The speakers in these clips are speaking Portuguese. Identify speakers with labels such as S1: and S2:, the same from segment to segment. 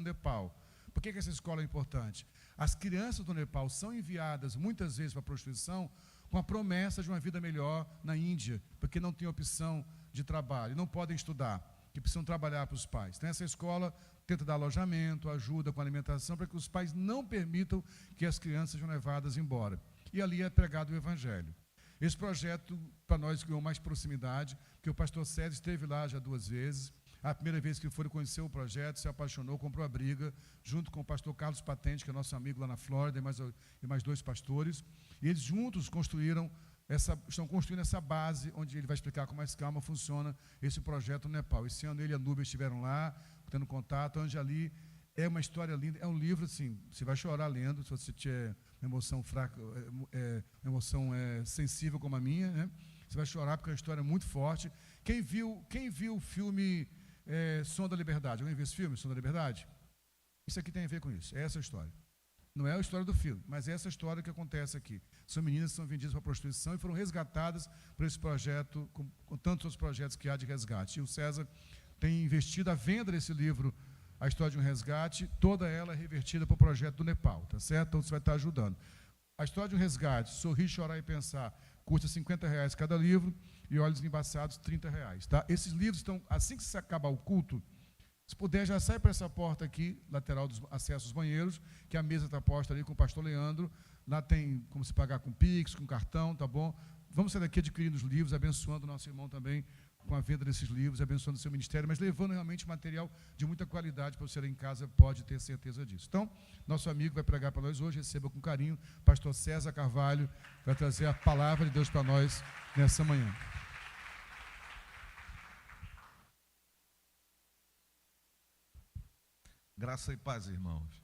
S1: no Nepal. Por que essa escola é importante? As crianças do Nepal são enviadas muitas vezes para a prostituição com a promessa de uma vida melhor na Índia, porque não tem opção de trabalho, não podem estudar, que precisam trabalhar para os pais. Então, essa escola tenta dar alojamento, ajuda com alimentação, para que os pais não permitam que as crianças sejam levadas embora. E ali é pregado o Evangelho. Esse projeto, para nós, ganhou mais proximidade, porque o pastor César esteve lá já 2 vezes. A primeira vez que ele foi, conheceu o projeto, se apaixonou, comprou a briga, junto com o pastor Carlos Patente, que é nosso amigo lá na Flórida, e mais 2 pastores. E eles juntos estão construindo essa base, onde ele vai explicar com mais calma funciona esse projeto no Nepal. Esse ano ele e a Núbia estiveram lá, tendo contato, onde ali é uma história linda, é um livro, assim, você vai chorar lendo, se você tiver uma emoção fraca, uma emoção sensível como a minha, né? Você vai chorar porque é uma história muito forte. Quem viu o filme Som da Liberdade? Alguém viu esse filme, Som da Liberdade? Isso aqui tem a ver com isso, é essa a história. Não é a história do filme, mas é essa história que acontece aqui. São meninas que são vendidas para a prostituição e foram resgatadas por esse projeto, com tantos outros projetos que há de resgate. E o César tem investido a venda desse livro, A História de um Resgate, toda ela é revertida para o projeto do Nepal, tá certo? Então você vai estar ajudando. A História de um Resgate, Sorrir, Chorar e Pensar, custa R$50 cada livro, e Olhos Embaçados, R$30, tá? Esses livros estão, assim que se acabar o culto, se puder, já sai para essa porta aqui, lateral dos acessos aos banheiros, que a mesa está posta ali com o pastor Leandro. Lá tem como se pagar com Pix, com cartão, tá bom? Vamos sair daqui adquirindo os livros, abençoando o nosso irmão também com a venda desses livros, abençoando o seu ministério, mas levando realmente material de muita qualidade para você ir em casa, pode ter certeza disso. Então, nosso amigo vai pregar para nós hoje, receba com carinho, pastor César Carvalho, vai trazer a palavra de Deus para nós nessa manhã.
S2: Graça e paz, irmãos.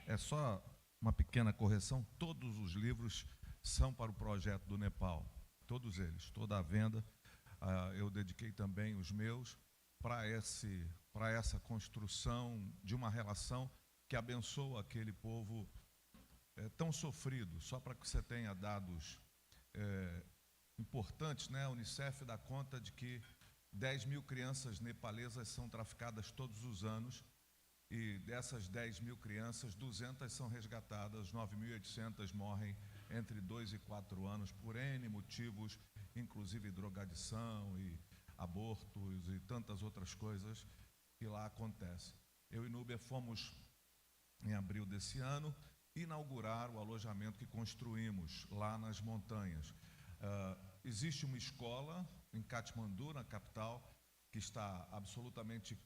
S2: É só uma pequena correção, todos os livros são para o projeto do Nepal, todos eles, toda a venda. Eu dediquei também os meus para essa construção de uma relação que abençoa aquele povo tão sofrido. Só para que você tenha dados importantes, né? A Unicef dá conta de que 10.000 crianças nepalesas são traficadas todos os anos, e dessas 10.000 crianças, 200 são resgatadas, 9.800 morrem entre 2 e 4 anos por N motivos, inclusive drogadição e abortos e tantas outras coisas que lá acontecem. Eu e Núbia fomos, em abril desse ano, inaugurar o alojamento que construímos lá nas montanhas. Existe uma escola em Katmandu, na capital, que está absolutamente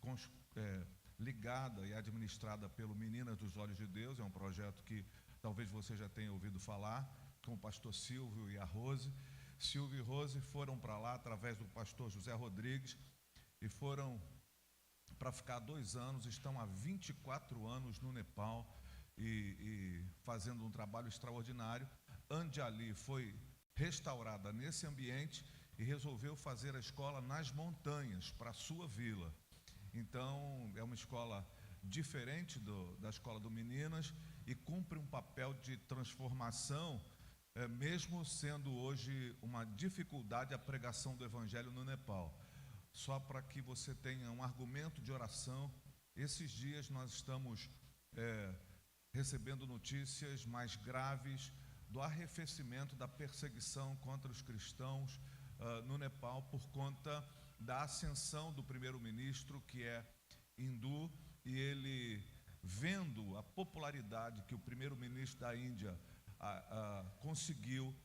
S2: ligada e administrada pelo Meninas dos Olhos de Deus. É um projeto que talvez você já tenha ouvido falar, com o pastor Silvio e a Rose. Silvio e Rose foram para lá através do pastor José Rodrigues e foram para ficar 2 anos, estão há 24 anos no Nepal e fazendo um trabalho extraordinário. Anjali foi restaurada nesse ambiente e resolveu fazer a escola nas montanhas, para a sua vila. Então, é uma escola diferente da escola do Meninas e cumpre um papel de transformação, mesmo sendo hoje uma dificuldade a pregação do Evangelho no Nepal. Só para que você tenha um argumento de oração, esses dias nós estamos recebendo notícias mais graves do arrefecimento da perseguição contra os cristãos no Nepal por conta da ascensão do primeiro-ministro, que é hindu, e ele, vendo a popularidade que o primeiro-ministro da Índia conseguiu,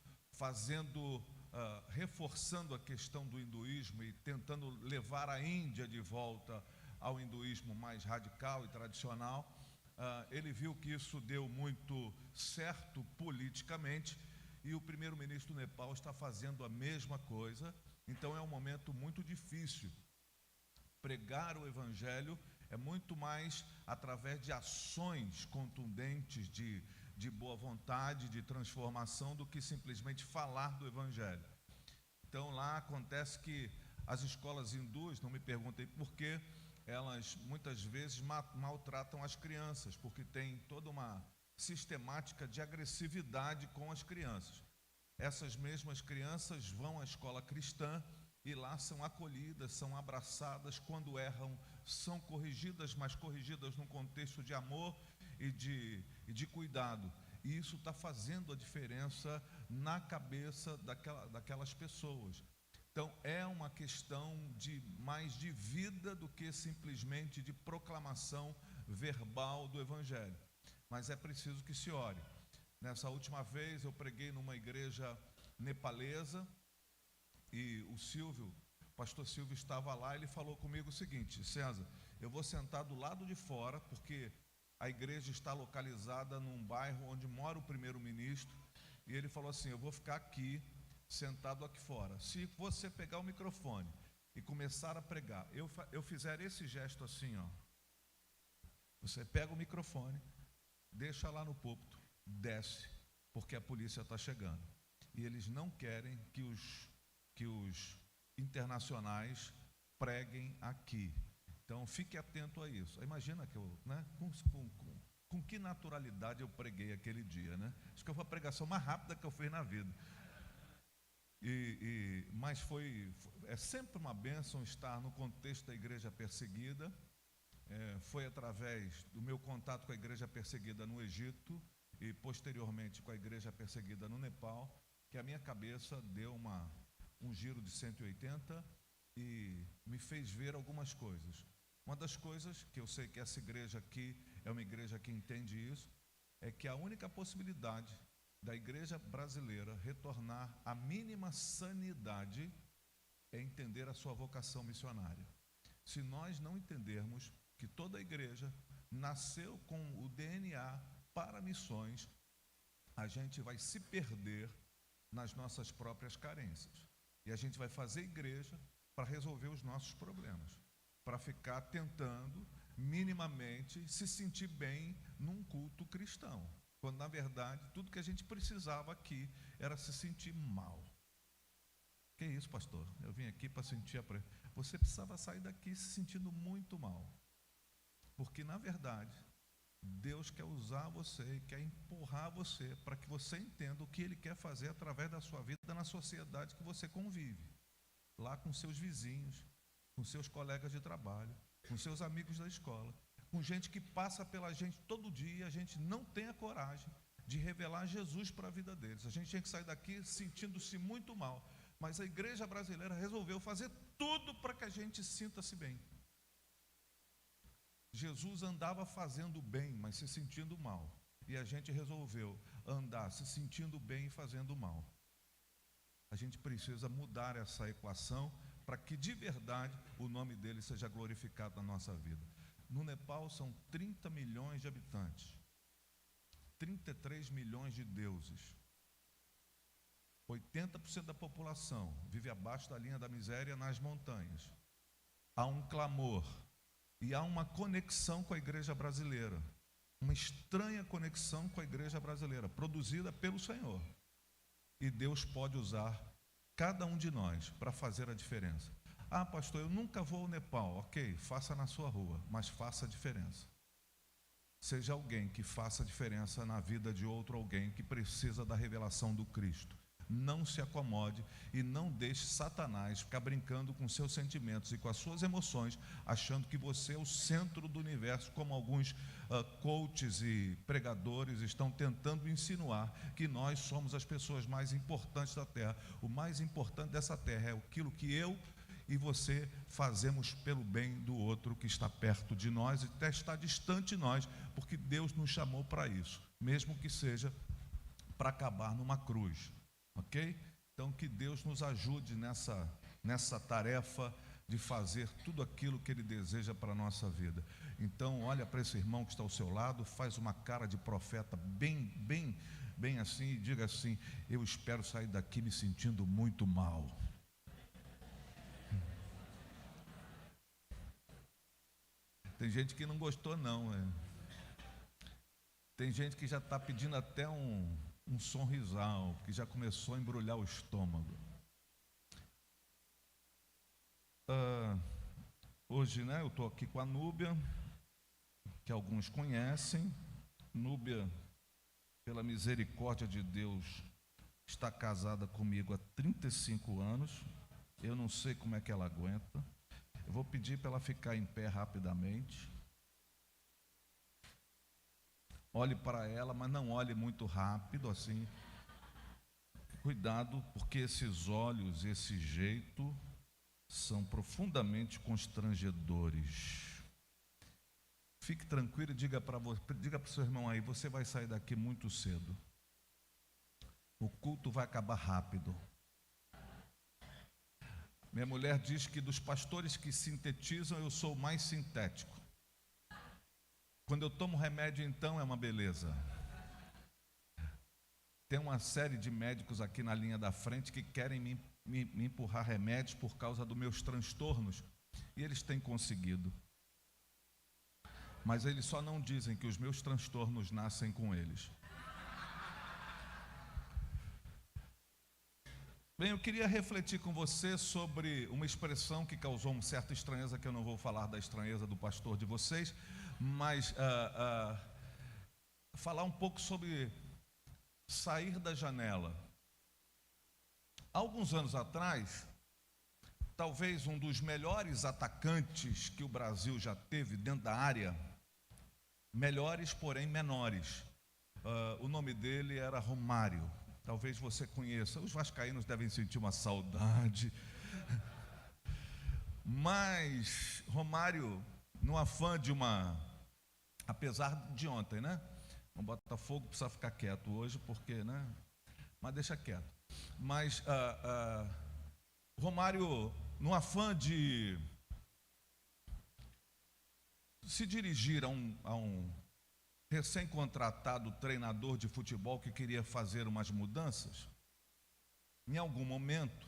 S2: reforçando a questão do hinduísmo e tentando levar a Índia de volta ao hinduísmo mais radical e tradicional, ele viu que isso deu muito certo politicamente, e o primeiro-ministro do Nepal está fazendo a mesma coisa. Então é um momento muito difícil. Pregar o Evangelho é muito mais através de ações contundentes de boa vontade, de transformação, do que simplesmente falar do Evangelho. Então lá acontece que as escolas hindus, não me perguntem por quê, elas muitas vezes maltratam as crianças, porque tem toda uma sistemática de agressividade com as crianças. Essas mesmas crianças vão à escola cristã e lá são acolhidas, são abraçadas, quando erram, são corrigidas, mas corrigidas num contexto de amor e de cuidado. E isso está fazendo a diferença na cabeça daquelas pessoas. Então, é uma questão mais de vida do que simplesmente de proclamação verbal do Evangelho. Mas é preciso que se ore. Nessa última vez, eu preguei numa igreja nepalesa, e o pastor Silvio estava lá, ele falou comigo o seguinte: César, eu vou sentar do lado de fora, porque a igreja está localizada num bairro onde mora o primeiro-ministro, e ele falou assim: eu vou ficar aqui, sentado aqui fora. Se você pegar o microfone e começar a pregar, eu fizer esse gesto assim, ó, você pega o microfone, deixa lá no púlpito, desce, porque a polícia está chegando. E eles não querem que os internacionais preguem aqui. Então, fique atento a isso. Imagina que eu, né, com que naturalidade eu preguei aquele dia, né? Acho que foi a pregação mais rápida que eu fiz na vida. Mas é sempre uma bênção estar no contexto da igreja perseguida. Foi através do meu contato com a igreja perseguida no Egito e posteriormente com a igreja perseguida no Nepal, que a minha cabeça deu um giro de 180 e me fez ver algumas coisas. Uma das coisas que eu sei que essa igreja aqui é uma igreja que entende isso, é que a única possibilidade da igreja brasileira retornar à mínima sanidade é entender a sua vocação missionária. Se nós não entendermos que toda a igreja nasceu com o DNA para missões, a gente vai se perder nas nossas próprias carências. E a gente vai fazer igreja para resolver os nossos problemas, para ficar tentando minimamente se sentir bem num culto cristão, quando na verdade tudo que a gente precisava aqui era se sentir mal. Que isso, pastor? Eu vim aqui para sentir Você precisava sair daqui se sentindo muito mal, porque na verdade Deus quer usar você e quer empurrar você para que você entenda o que Ele quer fazer através da sua vida na sociedade que você convive, lá com seus vizinhos, com seus colegas de trabalho, com seus amigos da escola, com gente que passa pela gente todo dia e a gente não tem a coragem de revelar Jesus para a vida deles. A gente tinha que sair daqui sentindo-se muito mal, mas a igreja brasileira resolveu fazer tudo para que a gente sinta-se bem. Jesus andava fazendo bem, mas se sentindo mal. E a gente resolveu andar se sentindo bem e fazendo mal. A gente precisa mudar essa equação para que de verdade o nome dele seja glorificado na nossa vida. No Nepal são 30 milhões de habitantes, 33 milhões de deuses. 80% da população vive abaixo da linha da miséria nas montanhas. Há um clamor e há uma conexão com a igreja brasileira, uma estranha conexão com a igreja brasileira, produzida pelo Senhor. E Deus pode usar cada um de nós para fazer a diferença. Ah, pastor, eu nunca vou ao Nepal. Ok, faça na sua rua, mas faça a diferença. Seja alguém que faça a diferença na vida de outro alguém que precisa da revelação do Cristo. Não se acomode e não deixe Satanás ficar brincando com seus sentimentos e com as suas emoções, achando que você é o centro do universo, como alguns coaches e pregadores estão tentando insinuar que nós somos as pessoas mais importantes da Terra. O mais importante dessa Terra é aquilo que eu e você fazemos pelo bem do outro que está perto de nós e até está distante de nós, porque Deus nos chamou para isso, mesmo que seja para acabar numa cruz. Ok? Então, que Deus nos ajude nessa tarefa de fazer tudo aquilo que Ele deseja para a nossa vida. Então, olha para esse irmão que está ao seu lado, faz uma cara de profeta bem assim e diga assim: eu espero sair daqui me sentindo muito mal. Tem gente que não gostou não, Tem gente que já está pedindo até um sorrisal, que já começou a embrulhar o estômago. Hoje, eu estou aqui com a Núbia, que alguns conhecem. Núbia, pela misericórdia de Deus, está casada comigo há 35 anos. Eu não sei como é que ela aguenta. Eu vou pedir para ela ficar em pé rapidamente. Olhe para ela, mas não olhe muito rápido assim. Cuidado, porque esses olhos, esse jeito, são profundamente constrangedores. Fique tranquilo e diga para o seu irmão aí, você vai sair daqui muito cedo. O culto vai acabar rápido. Minha mulher diz que dos pastores que sintetizam, eu sou o mais sintético. Quando eu tomo remédio, então, é uma beleza. Tem uma série de médicos aqui na linha da frente que querem me empurrar remédios por causa dos meus transtornos. E eles têm conseguido. Mas eles só não dizem que os meus transtornos nascem com eles. Bem, eu queria refletir com você sobre uma expressão que causou uma certa estranheza, que eu não vou falar da estranheza do pastor de vocês, mas falar um pouco sobre sair da janela. Há alguns anos atrás, talvez um dos melhores atacantes que o Brasil já teve dentro da área, melhores, porém menores. O nome dele era Romário. Talvez você conheça. Os vascaínos devem sentir uma saudade. Mas Romário, no afã de apesar de ontem, né? O Botafogo precisa ficar quieto hoje, porque, né? Mas deixa quieto. Mas Romário, no afã de se dirigir a um recém-contratado treinador de futebol que queria fazer umas mudanças, em algum momento,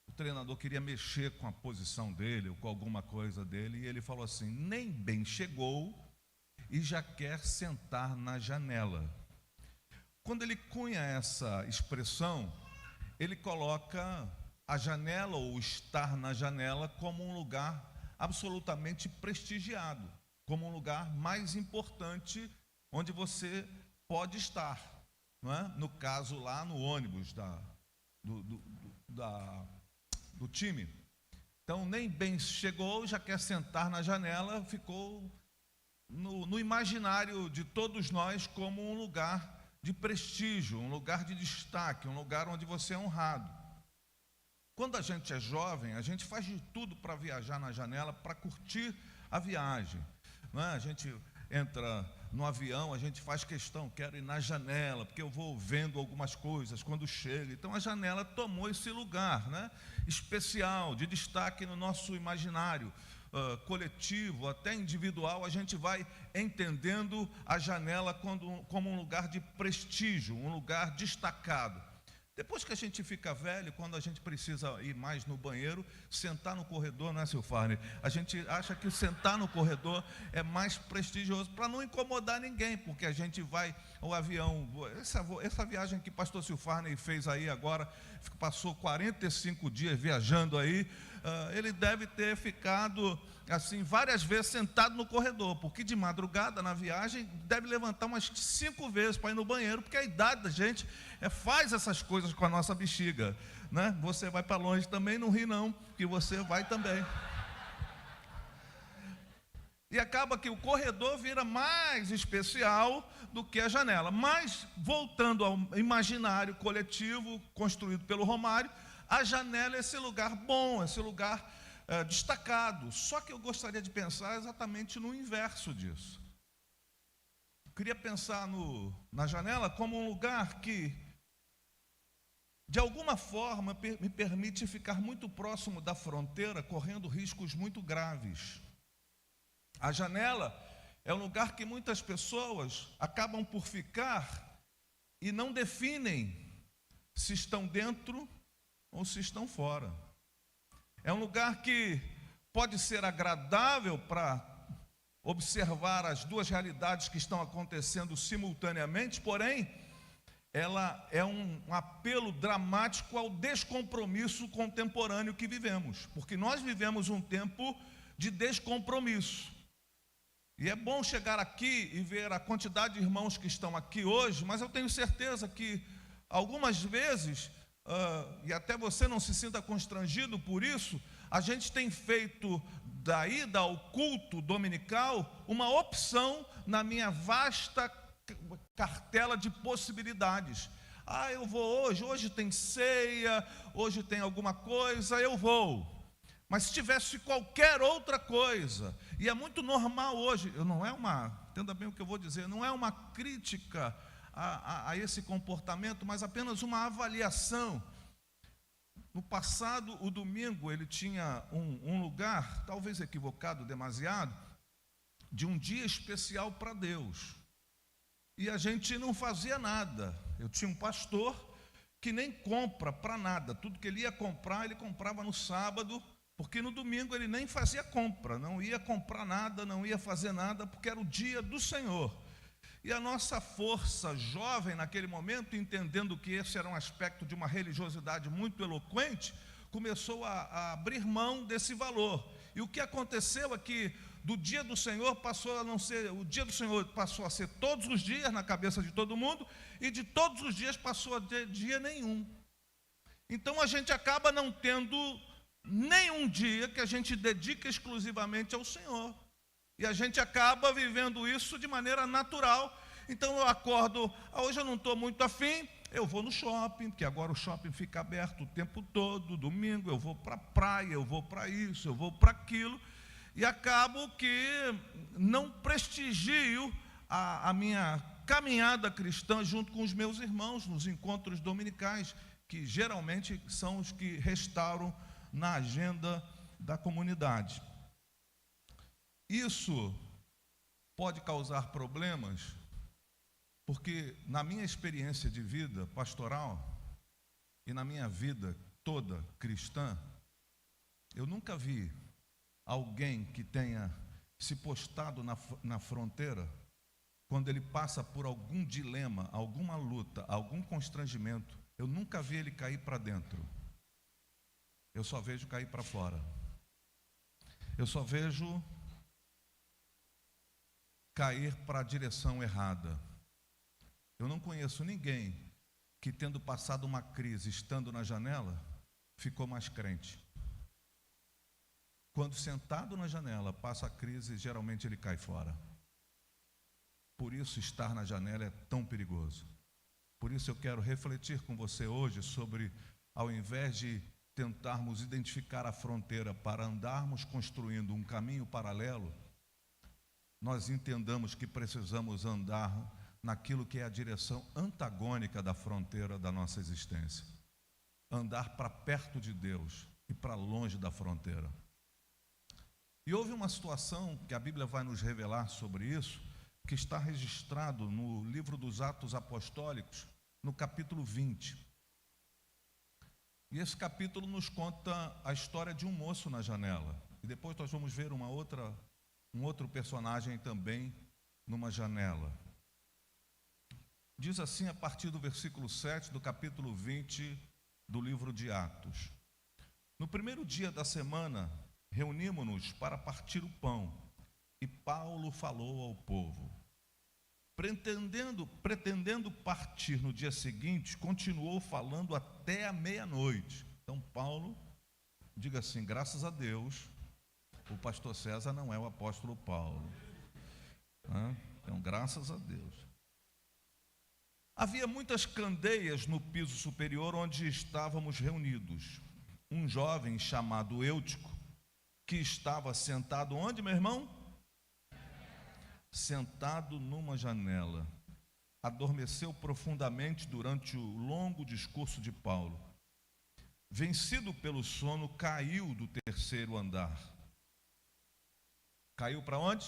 S2: o treinador queria mexer com a posição dele, ou com alguma coisa dele, e ele falou assim, nem bem chegou e já quer sentar na janela. Quando ele cunha essa expressão, ele coloca a janela ou estar na janela como um lugar absolutamente prestigiado, como um lugar mais importante onde você pode estar, não é? No caso lá no ônibus do time. Então nem bem chegou, já quer sentar na janela, ficou no imaginário de todos nós como um lugar de prestígio, um lugar de destaque, um lugar onde você é honrado. Quando a gente é jovem, a gente faz de tudo para viajar na janela, para curtir a viagem. Não é? A gente entra no avião, a gente faz questão, quero ir na janela, porque eu vou vendo algumas coisas quando chega. Então a janela tomou esse lugar, né? Especial, de destaque no nosso imaginário coletivo, até individual. A gente vai entendendo a janela como um lugar de prestígio, um lugar destacado. Depois que a gente fica velho, quando a gente precisa ir mais no banheiro, sentar no corredor, não é, seu Farney? A gente acha que sentar no corredor é mais prestigioso, para não incomodar ninguém, porque a gente vai, o avião, essa viagem que o pastor Silfarney fez aí agora, passou 45 dias viajando aí, ele deve ter ficado assim várias vezes sentado no corredor, porque de madrugada na viagem deve levantar umas 5 vezes para ir no banheiro, porque a idade da gente faz essas coisas com a nossa bexiga, né? Você vai para longe também, não ri não, que você vai também. E acaba que o corredor vira mais especial do que a janela. Mas, voltando ao imaginário coletivo construído pelo Romário, a janela é esse lugar bom, esse lugar destacado. Só que eu gostaria de pensar exatamente no inverso disso. Eu queria pensar na janela como um lugar que, de alguma forma, me permite ficar muito próximo da fronteira, correndo riscos muito graves. A janela é um lugar que muitas pessoas acabam por ficar e não definem se estão dentro ou se estão fora. É um lugar que pode ser agradável para observar as duas realidades que estão acontecendo simultaneamente, porém, ela é um apelo dramático ao descompromisso contemporâneo que vivemos, porque nós vivemos um tempo de descompromisso. E é bom chegar aqui e ver a quantidade de irmãos que estão aqui hoje, mas eu tenho certeza que algumas vezes e até você não se sinta constrangido por isso, a gente tem feito da ida ao culto dominical uma opção na minha vasta cartela de possibilidades. Eu vou hoje tem ceia, hoje tem alguma coisa, eu vou. Mas se tivesse qualquer outra coisa, e é muito normal hoje, entenda bem o que eu vou dizer, não é uma crítica a esse comportamento, mas apenas uma avaliação. No passado, o domingo, ele tinha um lugar, talvez equivocado demasiado, de um dia especial para Deus. E a gente não fazia nada. Eu tinha um pastor que nem compra para nada. Tudo que ele ia comprar, ele comprava no sábado, porque no domingo ele nem fazia compra, não ia comprar nada, não ia fazer nada, porque era o dia do Senhor. E a nossa força jovem, naquele momento, entendendo que esse era um aspecto de uma religiosidade muito eloquente, começou a abrir mão desse valor. E o que aconteceu é que do dia do Senhor o dia do Senhor passou a ser todos os dias na cabeça de todo mundo, e de todos os dias passou a ter dia nenhum. Então a gente acaba não tendo nenhum dia que a gente dedica exclusivamente ao Senhor. E a gente acaba vivendo isso de maneira natural. Então eu acordo, hoje eu não estou muito afim, eu vou no shopping, porque agora o shopping fica aberto o tempo todo, domingo eu vou para a praia, eu vou para isso, eu vou para aquilo, e acabo que não prestigio a minha caminhada cristã junto com os meus irmãos nos encontros dominicais, que geralmente são os que restauram na agenda da comunidade. Isso pode causar problemas, porque na minha experiência de vida pastoral e na minha vida toda cristã, eu nunca vi alguém que tenha se postado na fronteira quando ele passa por algum dilema, alguma luta, algum constrangimento. Eu nunca vi ele cair para dentro. Eu só vejo cair para fora. Eu só vejo cair para a direção errada. Eu não conheço ninguém que, tendo passado uma crise, estando na janela, ficou mais crente. Quando sentado na janela, passa a crise, geralmente ele cai fora. Por isso, estar na janela é tão perigoso. Por isso eu quero refletir com você hoje sobre, ao invés de tentarmos identificar a fronteira para andarmos construindo um caminho paralelo, nós entendamos que precisamos andar naquilo que é a direção antagônica da fronteira da nossa existência. Andar para perto de Deus e para longe da fronteira. E houve uma situação que a Bíblia vai nos revelar sobre isso, que está registrado no livro dos Atos Apostólicos, no capítulo 20. E esse capítulo nos conta a história de um moço na janela. E depois nós vamos ver um outro personagem também numa janela. Diz assim a partir do versículo 7 do capítulo 20 do livro de Atos. No primeiro dia da semana, reunimos-nos para partir o pão, e Paulo falou ao povo. Pretendendo partir no dia seguinte, continuou falando até a meia-noite. Então Paulo, diga assim, graças a Deus, o pastor César não é o apóstolo Paulo. Então, graças a Deus. Havia muitas candeias no piso superior onde estávamos reunidos. Um jovem chamado Eutico, que estava sentado onde, meu irmão? Sentado numa janela. Adormeceu profundamente durante o longo discurso de Paulo. Vencido pelo sono, caiu do terceiro andar. Caiu para onde?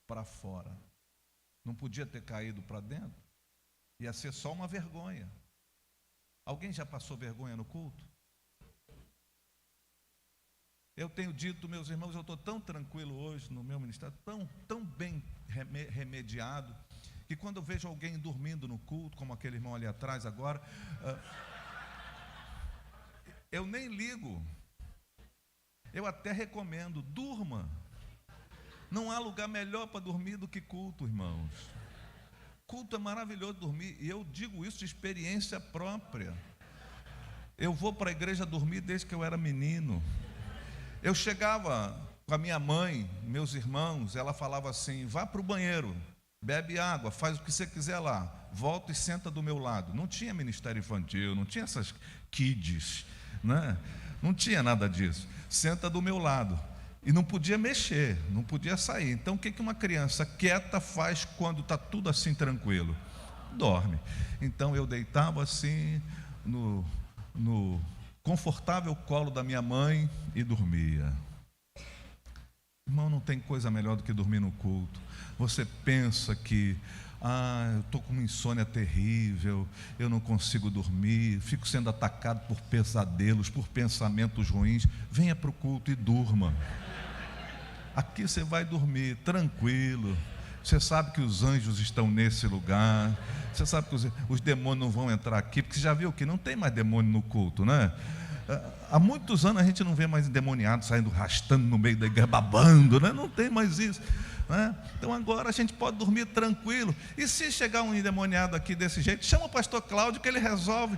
S2: Para fora. Não podia ter caído para dentro. Ia ser só uma vergonha. Alguém já passou vergonha no culto? Eu tenho dito, meus irmãos, eu estou tão tranquilo hoje no meu ministério, tão bem remediado, que quando eu vejo alguém dormindo no culto, como aquele irmão ali atrás agora, eu nem ligo. Eu até recomendo, durma. Não há lugar melhor para dormir do que culto, irmãos. Culto é maravilhoso dormir, e eu digo isso de experiência própria. Eu vou para a igreja dormir desde que eu era menino. Eu chegava com a minha mãe, meus irmãos, ela falava assim: vá para o banheiro, bebe água, faz o que você quiser lá, volta e senta do meu lado. Não tinha ministério infantil, não tinha essas kids, né? Não tinha nada disso. Senta do meu lado. E não podia mexer, não podia sair. Então o que uma criança quieta faz quando está tudo assim tranquilo? Dorme. Então eu deitava assim no confortável colo da minha mãe e dormia. Irmão, não tem coisa melhor do que dormir no culto. Você pensa que eu estou com uma insônia terrível, eu não consigo dormir, fico sendo atacado por pesadelos, por pensamentos ruins. Venha para o culto e durma. Aqui você vai dormir tranquilo. Você sabe que os anjos estão nesse lugar. Você sabe que os demônios não vão entrar aqui, porque você já viu que não tem mais demônio no culto, né? Há muitos anos a gente não vê mais endemoniado saindo, arrastando no meio da igreja, babando, né? Não tem mais isso, né? Então agora a gente pode dormir tranquilo. E se chegar um endemoniado aqui desse jeito, chama o pastor Cláudio que ele resolve.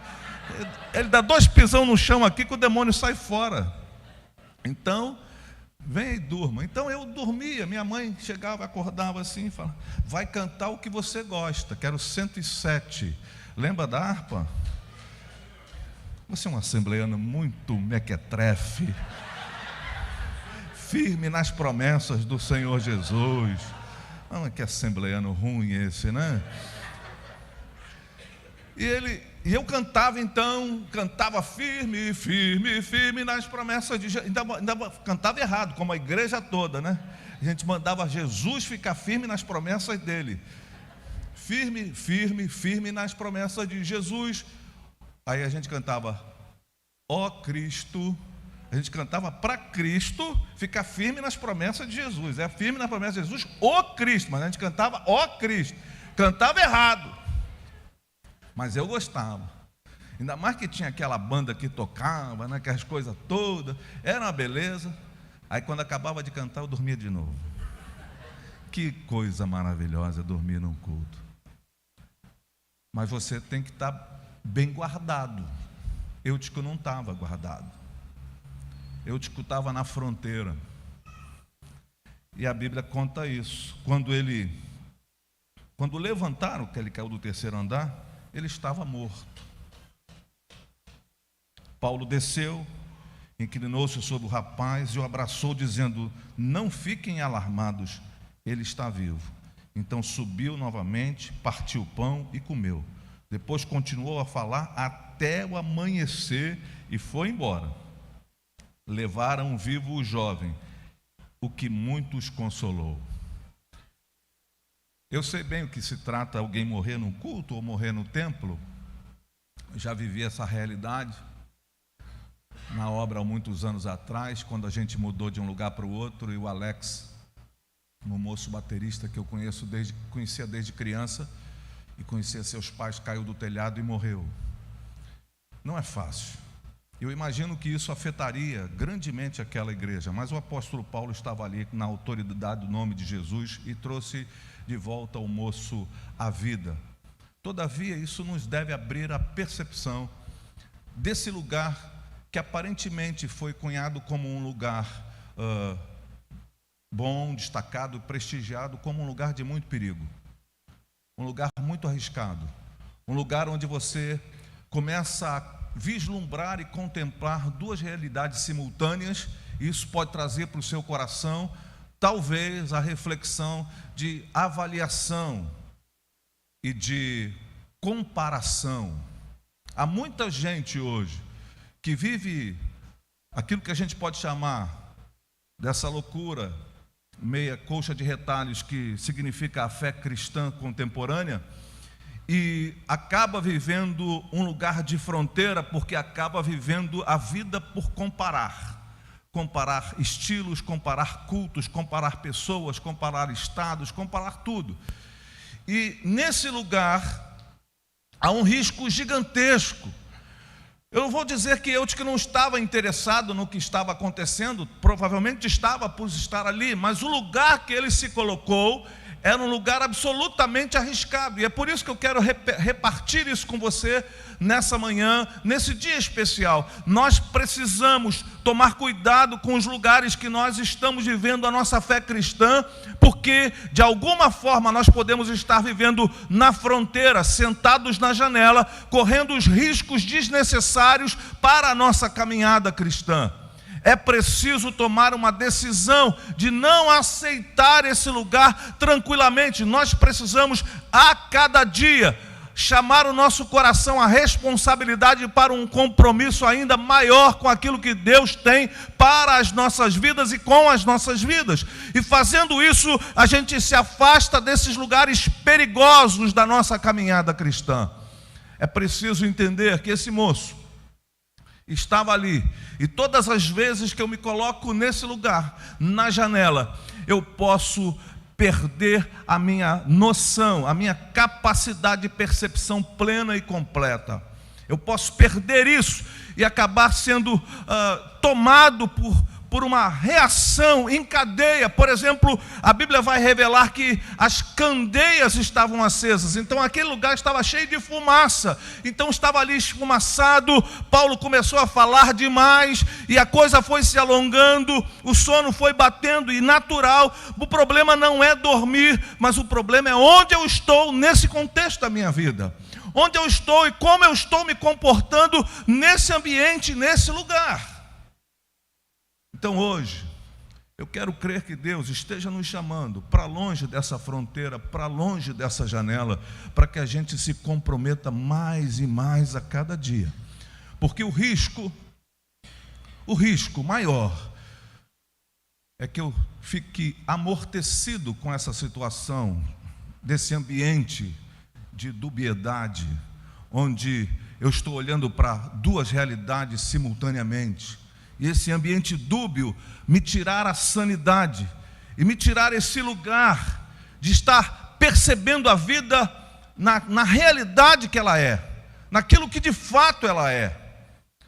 S2: Ele dá 2 pisão no chão aqui que o demônio sai fora. Então, vem e durma. Então eu dormia, minha mãe chegava, acordava assim e falava: vai cantar o que você gosta, quero 107. Lembra da harpa? Você é um assembleano muito mequetrefe, firme nas promessas do Senhor Jesus. Não, que assembleano ruim esse, né? E eu cantava então, cantava firme, firme, firme nas promessas de Jesus. Ainda cantava errado, como a igreja toda, né? A gente mandava Jesus ficar firme nas promessas dele. Firme, firme, firme nas promessas de Jesus. Aí a gente cantava: ó Cristo. A gente cantava para Cristo ficar firme nas promessas de Jesus. É firme nas promessas de Jesus, ó Cristo. Mas a gente cantava ó Cristo. Cantava errado. Mas eu gostava. Ainda mais que tinha aquela banda que tocava, né, aquelas coisas todas. Era uma beleza. Aí quando acabava de cantar, eu dormia de novo. Que coisa maravilhosa dormir num culto. Mas você tem que estar bem guardado. Eutico não estava guardado. Eutico estava na fronteira. E a Bíblia conta isso. Quando levantaram, que ele caiu do 3º andar, ele estava morto. Paulo desceu, inclinou-se sobre o rapaz e o abraçou, dizendo: não fiquem alarmados, ele está vivo. Então subiu novamente, partiu o pão e comeu. Depois continuou a falar até o amanhecer e foi embora. Levaram vivo o jovem, o que muitos consolou. Eu sei bem o que se trata alguém morrer num culto ou morrer no templo. Já vivi essa realidade na obra há muitos anos atrás, quando a gente mudou de um lugar para o outro, e o Alex, um moço baterista que eu conhecia desde criança, e conhecia seus pais, caiu do telhado e morreu. Não é fácil. Eu imagino que isso afetaria grandemente aquela igreja, mas o apóstolo Paulo estava ali na autoridade do nome de Jesus e trouxe de volta o moço à vida. Todavia, isso nos deve abrir a percepção desse lugar que aparentemente foi cunhado como um lugar bom, destacado, prestigiado, como um lugar de muito perigo. Um lugar muito arriscado, um lugar onde você começa a vislumbrar e contemplar 2 realidades simultâneas, e isso pode trazer para o seu coração, talvez, a reflexão de avaliação e de comparação. Há muita gente hoje que vive aquilo que a gente pode chamar dessa loucura, meia colcha de retalhos, que significa a fé cristã contemporânea, e acaba vivendo um lugar de fronteira, porque acaba vivendo a vida por comparar estilos, comparar cultos, comparar pessoas, comparar estados, comparar tudo. E nesse lugar há um risco gigantesco. Eu não vou dizer que Eutico não estava interessado no que estava acontecendo, provavelmente estava por estar ali, mas o lugar que ele se colocou era um lugar absolutamente arriscado. E é por isso que eu quero repartir isso com você nessa manhã, nesse dia especial. Nós precisamos tomar cuidado com os lugares que nós estamos vivendo a nossa fé cristã, porque de alguma forma nós podemos estar vivendo na fronteira, sentados na janela, correndo os riscos desnecessários para a nossa caminhada cristã. É preciso tomar uma decisão de não aceitar esse lugar tranquilamente. Nós precisamos a cada dia chamar o nosso coração à responsabilidade para um compromisso ainda maior com aquilo que Deus tem para as nossas vidas e com as nossas vidas. E fazendo isso, a gente se afasta desses lugares perigosos da nossa caminhada cristã. É preciso entender que esse moço estava ali, e todas as vezes que eu me coloco nesse lugar, na janela, eu posso perder a minha noção, a minha capacidade de percepção plena e completa. Eu posso perder isso e acabar sendo tomado por uma reação em cadeia. Por exemplo, a Bíblia vai revelar que as candeias estavam acesas, então aquele lugar estava cheio de fumaça, então estava ali esfumaçado. Paulo começou a falar demais, e a coisa foi se alongando, o sono foi batendo, e natural, o problema não é dormir, mas o problema é onde eu estou nesse contexto da minha vida, onde eu estou e como eu estou me comportando nesse ambiente, nesse lugar. Então hoje, eu quero crer que Deus esteja nos chamando para longe dessa fronteira, para longe dessa janela, para que a gente se comprometa mais e mais a cada dia. Porque o risco maior é que eu fique amortecido com essa situação, desse ambiente de dubiedade, onde eu estou olhando para duas realidades simultaneamente. E esse ambiente dúbio me tirar a sanidade e me tirar esse lugar de estar percebendo a vida na realidade que ela é, naquilo que de fato ela é.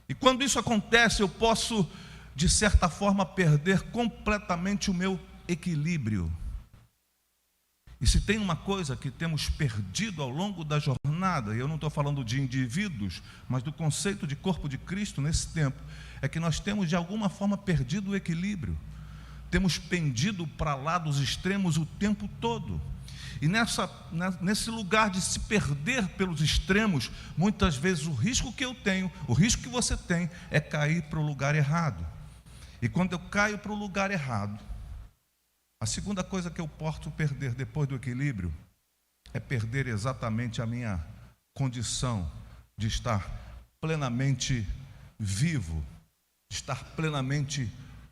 S2: E quando isso acontece, eu posso, de certa forma, perder completamente o meu equilíbrio. E se tem uma coisa que temos perdido ao longo da jornada, e eu não estou falando de indivíduos, mas do conceito de corpo de Cristo nesse tempo, é que nós temos de alguma forma perdido o equilíbrio, temos pendido para lá dos extremos o tempo todo. E nesse lugar de se perder pelos extremos, muitas vezes o risco que eu tenho, o risco que você tem, é cair para o lugar errado. E quando eu caio para o lugar errado, a segunda coisa que eu posso perder depois do equilíbrio é perder exatamente a minha condição de estar plenamente vivo, de estar plenamente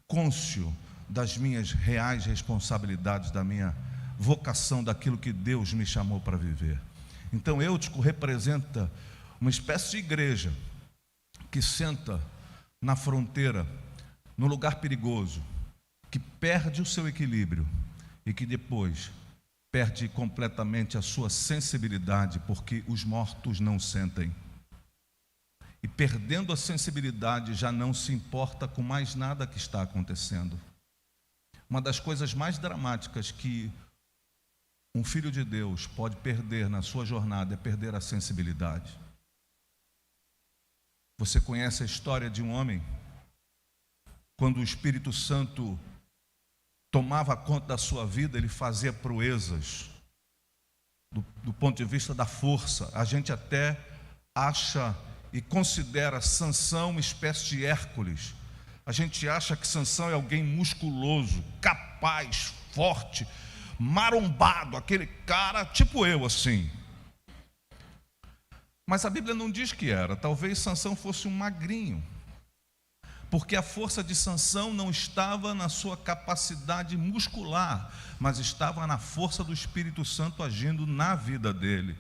S2: cônscio das minhas reais responsabilidades, da minha vocação, daquilo que Deus me chamou para viver. Então Eutico representa uma espécie de igreja que senta na fronteira, no lugar perigoso, que perde o seu equilíbrio e que depois perde completamente a sua sensibilidade, porque os mortos não sentem. E perdendo a sensibilidade, já não se importa com mais nada que está acontecendo. Uma das coisas mais dramáticas que um filho de Deus pode perder na sua jornada é perder a sensibilidade. Você conhece a história de um homem, quando o Espírito Santo tomava conta da sua vida, ele fazia proezas, do ponto de vista da força. A gente até acha e considera Sansão uma espécie de Hércules. A gente acha que Sansão é alguém musculoso, capaz, forte, marombado, aquele cara tipo eu assim. Mas a Bíblia não diz que era. Talvez Sansão fosse um magrinho, porque a força de Sansão não estava na sua capacidade muscular, mas estava na força do Espírito Santo agindo na vida dele.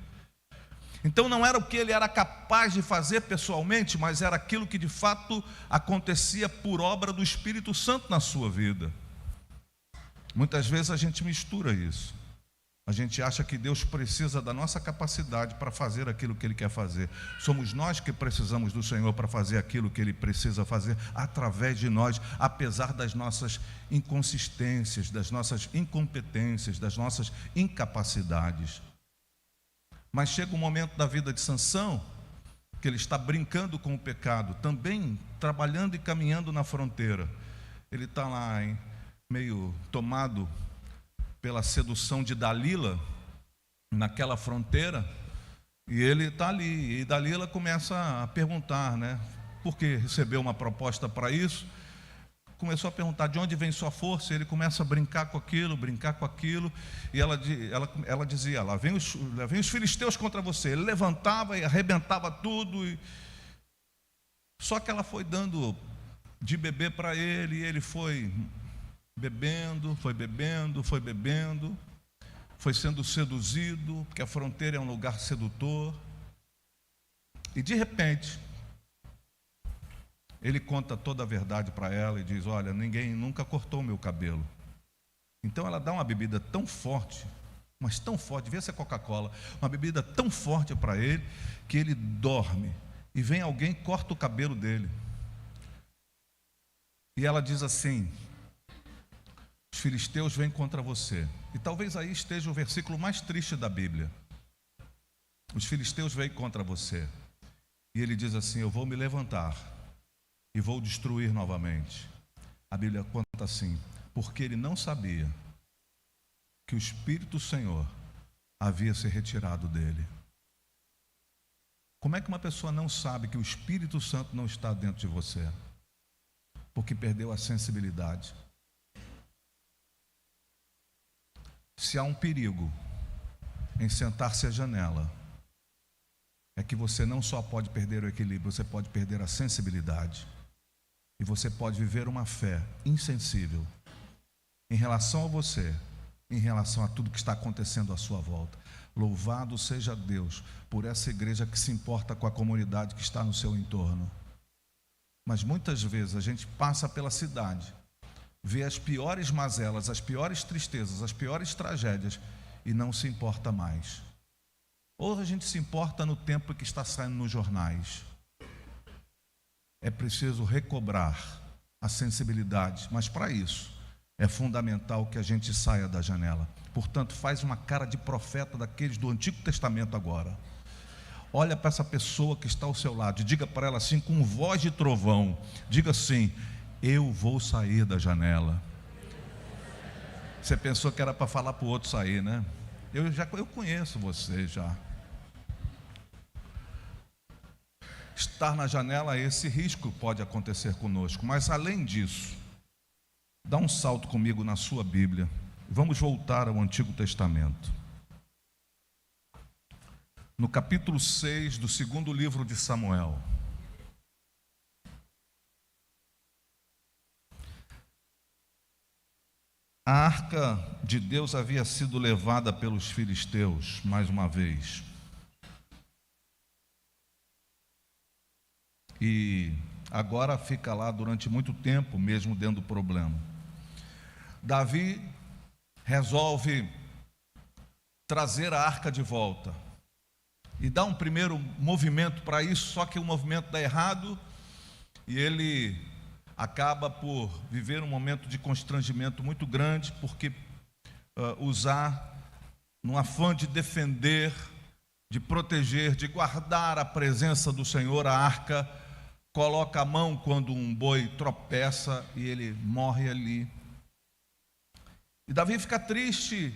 S2: Então não era o que ele era capaz de fazer pessoalmente, mas era aquilo que de fato acontecia por obra do Espírito Santo na sua vida. Muitas vezes a gente mistura isso. A gente acha que Deus precisa da nossa capacidade para fazer aquilo que Ele quer fazer. Somos nós que precisamos do Senhor para fazer aquilo que Ele precisa fazer através de nós, apesar das nossas inconsistências, das nossas incompetências, das nossas incapacidades. Mas chega um momento da vida de Sansão que ele está brincando com o pecado, também trabalhando e caminhando na fronteira. Ele está lá, meio tomado pela sedução de Dalila, naquela fronteira, e ele está ali, e Dalila começa a perguntar, porque recebeu uma proposta para isso, começou a perguntar de onde vem sua força, e ele começa a brincar com aquilo, e ela dizia, lá vem os filisteus contra você. Ele levantava e arrebentava tudo, só que ela foi dando de beber para ele, e ele foi bebendo, foi sendo seduzido, porque a fronteira é um lugar sedutor, e de repente, ele conta toda a verdade para ela e diz, olha, ninguém nunca cortou meu cabelo. Então ela dá uma bebida tão forte, mas tão forte, devia ser Coca-Cola, uma bebida tão forte para ele, que ele dorme, e vem alguém e corta o cabelo dele. E ela diz assim, os filisteus vêm contra você. E talvez aí esteja o versículo mais triste da Bíblia. Os filisteus vêm contra você. E ele diz assim, eu vou me levantar e vou destruir novamente. A Bíblia conta assim, porque ele não sabia que o Espírito do Senhor havia se retirado dele. Como é que uma pessoa não sabe que o Espírito Santo não está dentro de você? Porque perdeu a sensibilidade. Se há um perigo em sentar-se à janela, é que você não só pode perder o equilíbrio, você pode perder a sensibilidade. E você pode viver uma fé insensível em relação a você, em relação a tudo que está acontecendo à sua volta. Louvado seja Deus por essa igreja que se importa com a comunidade que está no seu entorno. Mas muitas vezes a gente passa pela cidade, vê as piores mazelas, as piores tristezas, as piores tragédias e não se importa mais. Ou a gente se importa no tempo que está saindo nos jornais. É preciso recobrar a sensibilidade, mas para isso é fundamental que a gente saia da janela. Portanto, faz uma cara de profeta daqueles do Antigo Testamento agora. Olha para essa pessoa que está ao seu lado e diga para ela assim, com voz de trovão, diga assim, eu vou sair da janela. Você pensou que era para falar para o outro sair, né? Eu conheço você já. Estar na janela, esse risco pode acontecer conosco. Mas além disso, dá um salto comigo na sua Bíblia. Vamos voltar ao Antigo Testamento. No capítulo 6 do segundo livro de Samuel. A arca de Deus havia sido levada pelos filisteus, mais uma vez. E agora fica lá durante muito tempo, mesmo dentro do problema. Davi resolve trazer a arca de volta. E dá um primeiro movimento para isso, só que o movimento dá errado. E ele acaba por viver um momento de constrangimento muito grande, porque usar, num afã de defender, de proteger, de guardar a presença do Senhor, a arca, coloca a mão quando um boi tropeça e ele morre ali. E Davi fica triste,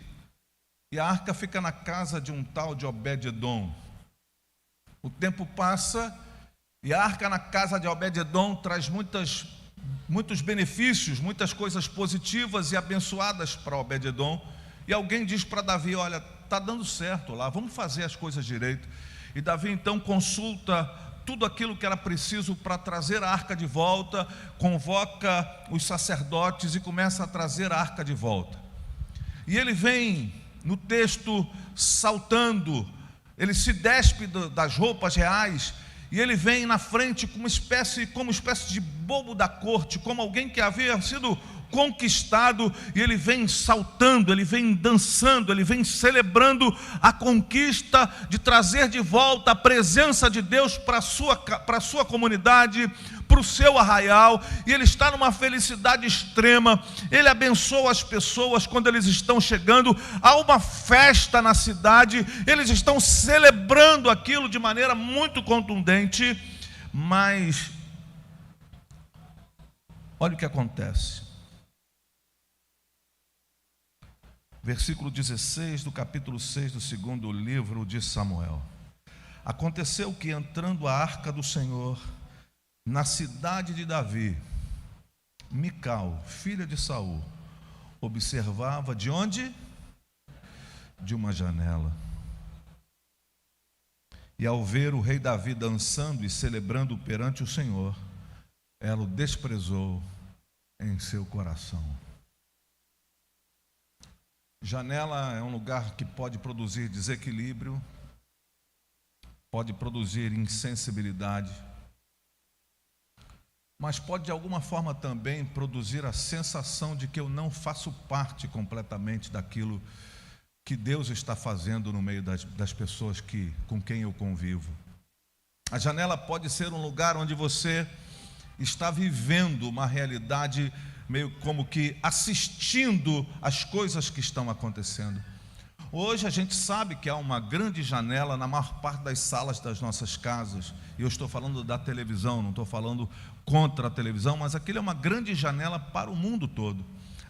S2: e a arca fica na casa de um tal de Obed-edom. O tempo passa, e a arca na casa de Obed-edom traz muitos benefícios, muitas coisas positivas e abençoadas para Obed-edom. E alguém diz para Davi, olha, está dando certo lá, vamos fazer as coisas direito. E Davi então consulta tudo aquilo que era preciso para trazer a arca de volta, convoca os sacerdotes e começa a trazer a arca de volta. E ele vem no texto saltando, ele se despe das roupas reais, e ele vem na frente como uma espécie de bobo da corte, como alguém que havia sido conquistado, e ele vem saltando, ele vem dançando, ele vem celebrando a conquista de trazer de volta a presença de Deus para a sua comunidade, para o seu arraial, e ele está numa felicidade extrema. Ele abençoa as pessoas quando eles estão chegando. Há uma festa na cidade, eles estão celebrando aquilo de maneira muito contundente, mas olha o que acontece. Versículo 16 do capítulo 6 do segundo livro de Samuel. Aconteceu que, entrando a arca do Senhor na cidade de Davi, Mical, filha de Saul, observava de onde? De uma janela. E ao ver o rei Davi dançando e celebrando perante o Senhor, ela o desprezou em seu coração. Janela é um lugar que pode produzir desequilíbrio, pode produzir insensibilidade, mas pode de alguma forma também produzir a sensação de que eu não faço parte completamente daquilo que Deus está fazendo no meio das pessoas com quem eu convivo. A janela pode ser um lugar onde você está vivendo uma realidade meio como que assistindo às coisas que estão acontecendo. Hoje a gente sabe que há uma grande janela na maior parte das salas das nossas casas. E eu estou falando da televisão, não estou falando contra a televisão, mas aquilo é uma grande janela para o mundo todo.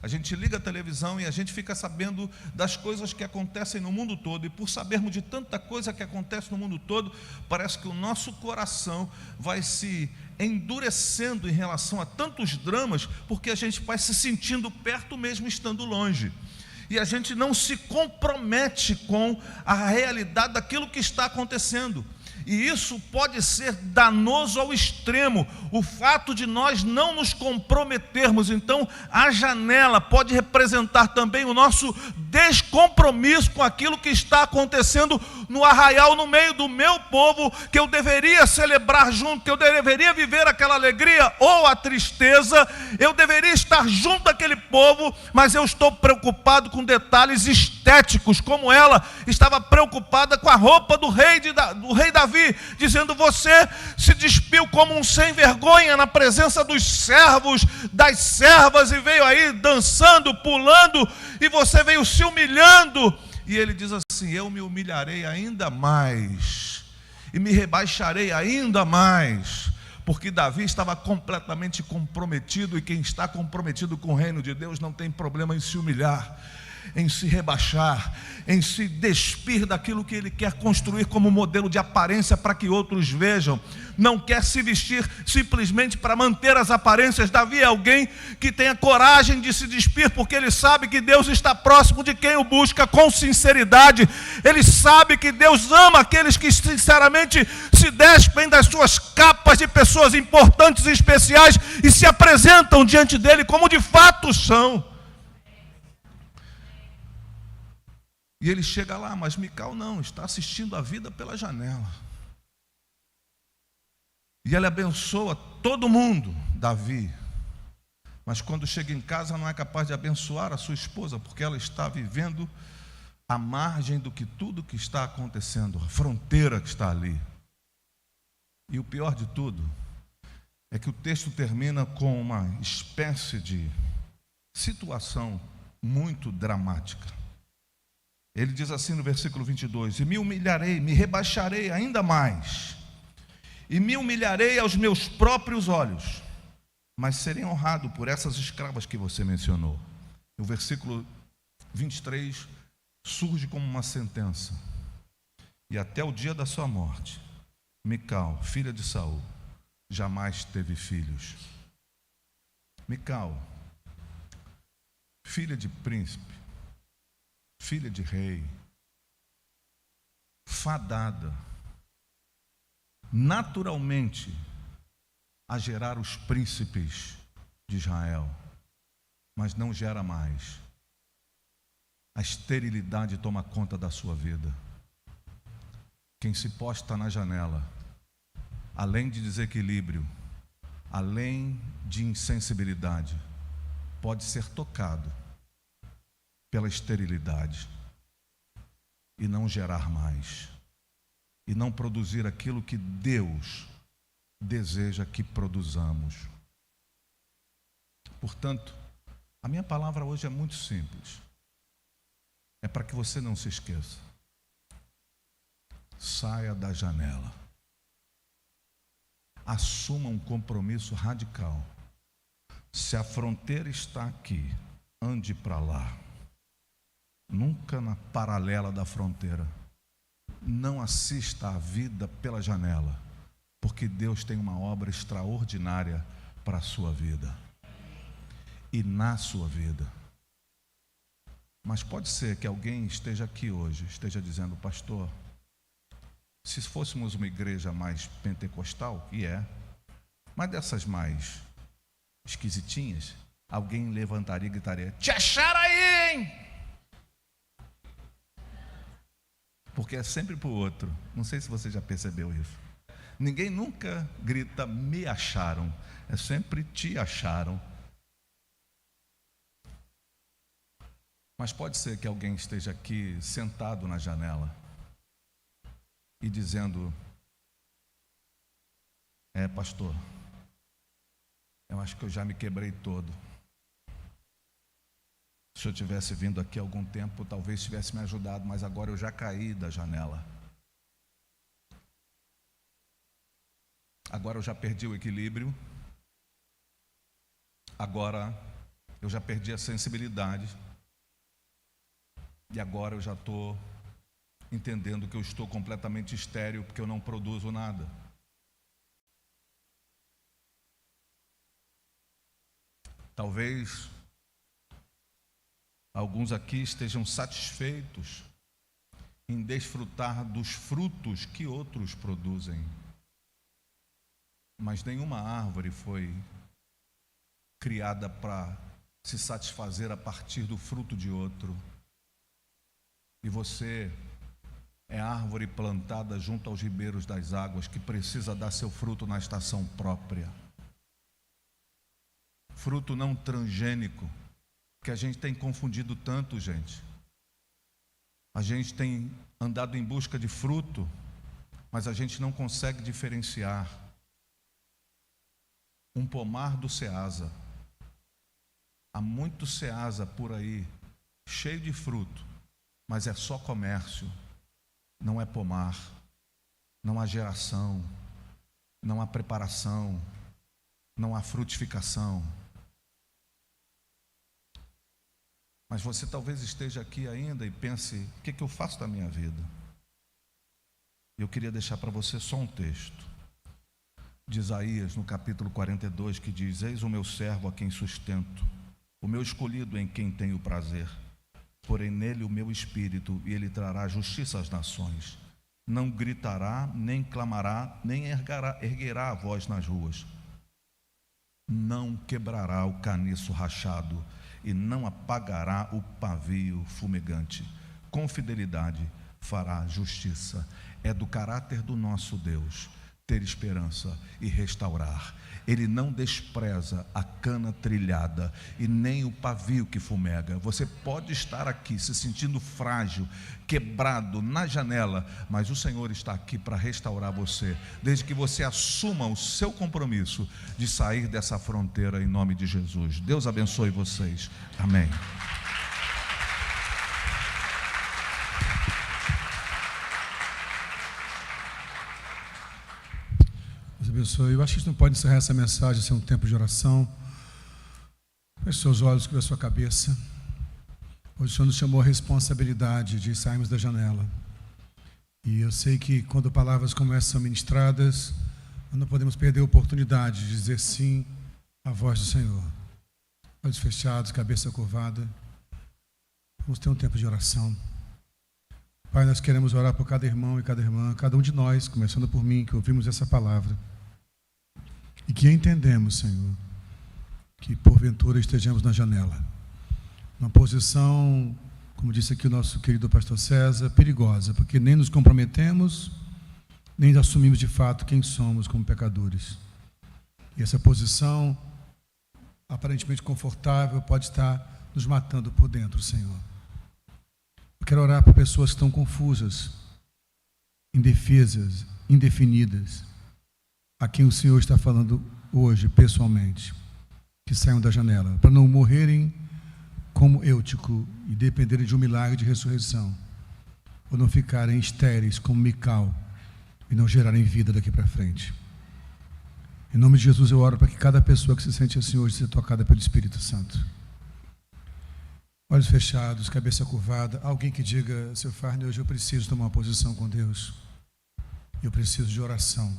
S2: A gente liga a televisão e a gente fica sabendo das coisas que acontecem no mundo todo. E por sabermos de tanta coisa que acontece no mundo todo, parece que o nosso coração vai se endurecendo em relação a tantos dramas, porque a gente vai se sentindo perto mesmo estando longe. E a gente não se compromete com a realidade daquilo que está acontecendo. E isso pode ser danoso ao extremo, o fato de nós não nos comprometermos. Então, a janela pode representar também o nosso descompromisso com aquilo que está acontecendo no arraial, no meio do meu povo, que eu deveria celebrar junto, que eu deveria viver aquela alegria ou a tristeza, eu deveria estar junto daquele povo, mas eu estou preocupado com detalhes estéticos, como ela estava preocupada com a roupa do rei Davi, dizendo: você se despiu como um sem vergonha na presença dos servos, das servas, e veio aí dançando, pulando, e você veio se humilhando. E ele diz assim: eu me humilharei ainda mais, e me rebaixarei ainda mais, porque Davi estava completamente comprometido, e quem está comprometido com o reino de Deus não tem problema em se humilhar, em se rebaixar, em se despir daquilo que ele quer construir como modelo de aparência para que outros vejam. Não quer se vestir simplesmente para manter as aparências. Davi é alguém que tem a coragem de se despir, porque ele sabe que Deus está próximo de quem o busca com sinceridade. Ele sabe que Deus ama aqueles que sinceramente se despem das suas capas de pessoas importantes e especiais e se apresentam diante dele como de fato são. E ele chega lá, mas Mical não, está assistindo a vida pela janela. E ela abençoa todo mundo, Davi. Mas quando chega em casa não é capaz de abençoar a sua esposa, porque ela está vivendo à margem do que tudo que está acontecendo, a fronteira que está ali. E o pior de tudo é que o texto termina com uma espécie de situação muito dramática. Ele diz assim no versículo 22: e me humilharei, me rebaixarei ainda mais, e me humilharei aos meus próprios olhos, mas serei honrado por essas escravas que você mencionou. O versículo 23 surge como uma sentença: e até o dia da sua morte, Mical, filha de Saul, jamais teve filhos. Mical, filha de príncipe, filha de rei, fadada naturalmente a gerar os príncipes de Israel, mas não gera mais. A esterilidade toma conta da sua vida. Quem se posta na janela, além de desequilíbrio, além de insensibilidade, pode ser tocado pela esterilidade e não gerar mais, e não produzir aquilo que Deus deseja que produzamos. Portanto, a minha palavra hoje é muito simples. É para que você não se esqueça. Saia da janela. Assuma um compromisso radical. Se a fronteira está aqui, ande para lá. Nunca na paralela da fronteira. Não assista à vida pela janela, porque Deus tem uma obra extraordinária para a sua vida e na sua vida. Mas pode ser que alguém esteja aqui hoje, esteja dizendo: pastor, se fôssemos uma igreja mais pentecostal, e mas dessas mais esquisitinhas, alguém levantaria e gritaria: te acharam aí, hein? Porque é sempre para o outro. Não sei se você já percebeu isso. Ninguém nunca grita: me acharam. É sempre: te acharam. Mas pode ser que alguém esteja aqui sentado na janela e dizendo: pastor, eu acho que eu já me quebrei todo. Se eu tivesse vindo aqui há algum tempo, talvez tivesse me ajudado, mas agora eu já caí da janela. Agora eu já perdi o equilíbrio. Agora eu já perdi a sensibilidade. E agora eu já estou entendendo que eu estou completamente estéril, porque eu não produzo nada. Talvez alguns aqui estejam satisfeitos em desfrutar dos frutos que outros produzem. Mas nenhuma árvore foi criada para se satisfazer a partir do fruto de outro. E você é árvore plantada junto aos ribeiros das águas, que precisa dar seu fruto na estação própria. Fruto não transgênico, que a gente tem confundido tanto, gente. A gente tem andado em busca de fruto, mas a gente não consegue diferenciar um pomar do ceasa. Há muito ceasa por aí, cheio de fruto, mas é só comércio, não é pomar, não há geração, não há preparação, não há frutificação. Mas você talvez esteja aqui ainda e pense: o que eu faço da minha vida? Eu queria deixar para você só um texto de Isaías, no capítulo 42, que diz: eis o meu servo a quem sustento, o meu escolhido em quem tenho prazer. Porém nele o meu espírito, e ele trará justiça às nações. Não gritará, nem clamará, nem erguerá a voz nas ruas. Não quebrará o caniço rachado, e não apagará o pavio fumegante. Com fidelidade fará justiça. É do caráter do nosso Deus ter esperança e restaurar. Ele não despreza a cana trilhada e nem o pavio que fumega. Você pode estar aqui se sentindo frágil, quebrado na janela, mas o Senhor está aqui para restaurar você, desde que você assuma o seu compromisso de sair dessa fronteira em nome de Jesus. Deus abençoe vocês. Amém.
S1: Eu acho que a gente não pode encerrar essa mensagem sem um tempo de oração. Feche seus olhos, cubra sua cabeça. Hoje o Senhor nos chamou a responsabilidade de sairmos da janela. E eu sei que quando palavras como essas são ministradas, nós não podemos perder a oportunidade de dizer sim à voz do Senhor. Olhos fechados, cabeça curvada. Vamos ter um tempo de oração. Pai, nós queremos orar por cada irmão e cada irmã, cada um de nós, começando por mim, que ouvimos essa palavra. E que entendemos, Senhor, que porventura estejamos na janela. Uma posição, como disse aqui o nosso querido pastor César, perigosa, porque nem nos comprometemos, nem assumimos de fato quem somos como pecadores. E essa posição aparentemente confortável, pode estar nos matando por dentro, Senhor. Eu quero orar por pessoas que estão confusas, indefesas, indefinidas, a quem o Senhor está falando hoje, pessoalmente, que saiam da janela, para não morrerem como Eutico e dependerem de um milagre de ressurreição, ou não ficarem estéreis como Mical e não gerarem vida daqui para frente. Em nome de Jesus eu oro para que cada pessoa que se sente assim hoje seja tocada pelo Espírito Santo. Olhos fechados, cabeça curvada. Alguém que diga: seu Farney, hoje eu preciso tomar uma posição com Deus. Eu preciso de oração.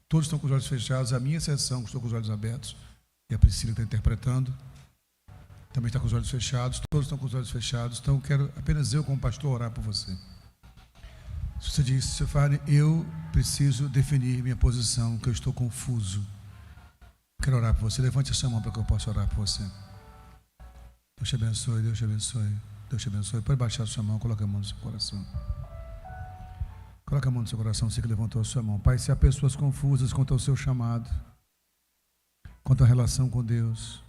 S1: Todos estão com os olhos fechados, a minha exceção, que estou com os olhos abertos, e a Priscila está interpretando, também está com os olhos fechados. Todos estão com os olhos fechados, então quero apenas eu, como pastor, orar por você. Se você diz: seu Farney, eu preciso definir minha posição, que eu estou confuso, quero orar por você. Levante a sua mão para que eu possa orar por você. Deus te abençoe, Deus te abençoe, Deus te abençoe. Pode baixar a sua mão, coloca a mão no seu coração. Coloca a mão no seu coração, você que levantou a sua mão. Pai, se há pessoas confusas quanto ao seu chamado, quanto à relação com Deus,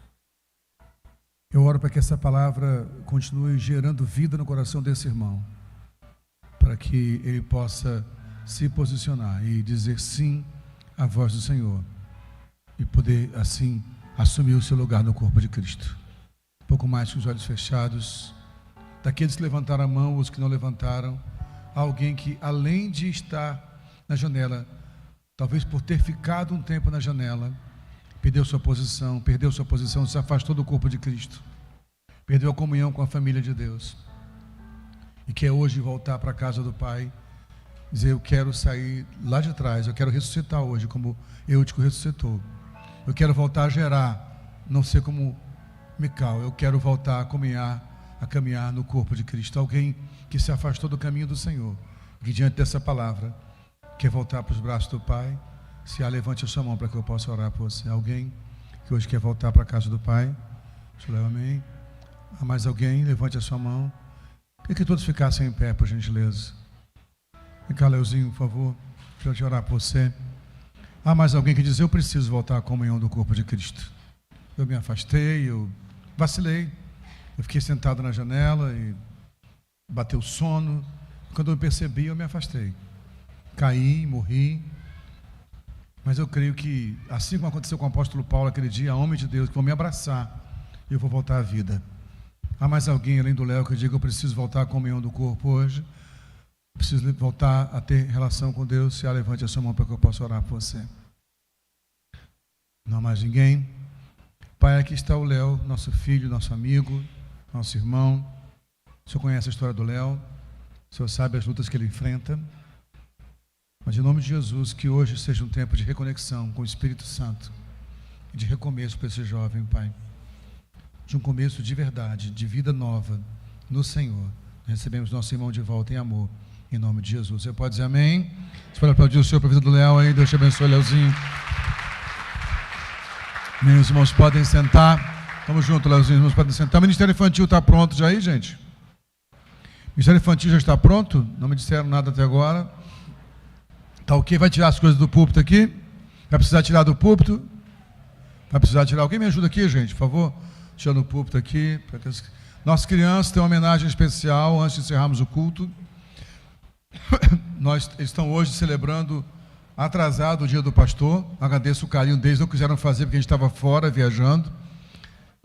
S1: eu oro para que essa palavra continue gerando vida no coração desse irmão, para que ele possa se posicionar e dizer sim à voz do Senhor e poder assim assumir o seu lugar no corpo de Cristo. Um pouco mais com os olhos fechados. Daqueles que levantaram a mão, os que não levantaram, alguém que, além de estar na janela, talvez por ter ficado um tempo na janela, perdeu sua posição, se afastou do corpo de Cristo, perdeu a comunhão com a família de Deus, e quer hoje voltar para a casa do Pai, dizer: eu quero sair lá de trás, eu quero ressuscitar hoje, como Eutico ressuscitou. Eu quero voltar a gerar, não ser como Mical, eu quero voltar a caminhar no corpo de Cristo. Alguém que se afastou do caminho do Senhor, que diante dessa palavra quer voltar para os braços do Pai. Se há, levante a sua mão para que eu possa orar por você. Alguém que hoje quer voltar para a casa do Pai? Amém. Há mais alguém? Levante a sua mão. Queria que todos ficassem em pé, por gentileza. Vem cá, Leozinho, por favor, deixa eu te orar por você. Há mais alguém que diz: eu preciso voltar à comunhão do corpo de Cristo. Eu me afastei, eu vacilei, eu fiquei sentado na janela e bateu sono. Quando eu percebi, eu me afastei, caí, morri. Mas eu creio que, assim como aconteceu com o apóstolo Paulo aquele dia, homem de Deus, que vão me abraçar, eu vou voltar à vida. Há mais alguém além do Léo que diga: eu preciso voltar à comunhão do corpo hoje, preciso voltar a ter relação com Deus? Se há, levante a sua mão para que eu possa orar por você. Não há mais ninguém? Pai, aqui está o Léo, nosso filho, nosso amigo, nosso irmão. O Senhor conhece a história do Léo, o Senhor sabe as lutas que ele enfrenta. Mas em nome de Jesus, que hoje seja um tempo de reconexão com o Espírito Santo e de recomeço para esse jovem, Pai. De um começo de verdade, de vida nova no Senhor. Recebemos nosso irmão de volta em amor, em nome de Jesus. Você pode dizer amém? Você pode aplaudir o Senhor para a vida do Léo aí. Deus te abençoe, Léozinho. Meus irmãos podem sentar. Tamo junto, Léozinho. Os irmãos podem sentar. O Ministério Infantil está pronto já aí, gente? O Ministério Infantil já está pronto? Não me disseram nada até agora. Tá ok? Vai tirar as coisas do púlpito aqui? Vai precisar tirar do púlpito? Vai precisar tirar. Alguém me ajuda aqui, gente, por favor? Tirando o púlpito aqui. Nossas crianças têm uma homenagem especial antes de encerrarmos o culto. Nós estão hoje celebrando atrasado o dia do pastor. Agradeço o carinho deles, não quiseram fazer porque a gente estava fora viajando.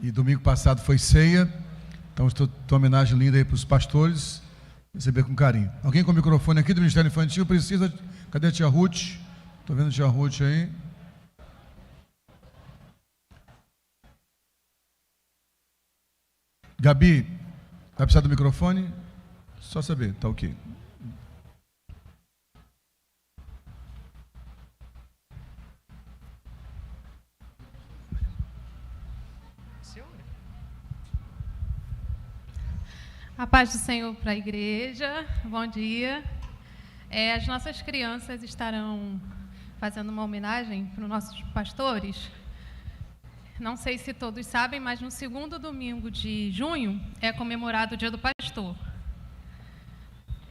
S1: E domingo passado foi ceia. Então estou uma homenagem linda aí para os pastores. Receber com carinho. Alguém com o microfone aqui do Ministério Infantil precisa. Cadê a tia Ruth? Estou vendo a tia Ruth aí. Gabi, vai precisar do microfone? Só saber, tá ok.
S3: A paz do Senhor para a igreja, bom dia. As nossas crianças estarão fazendo uma homenagem para os nossos pastores. Não sei se todos sabem, mas no segundo domingo de junho é comemorado o Dia do Pastor.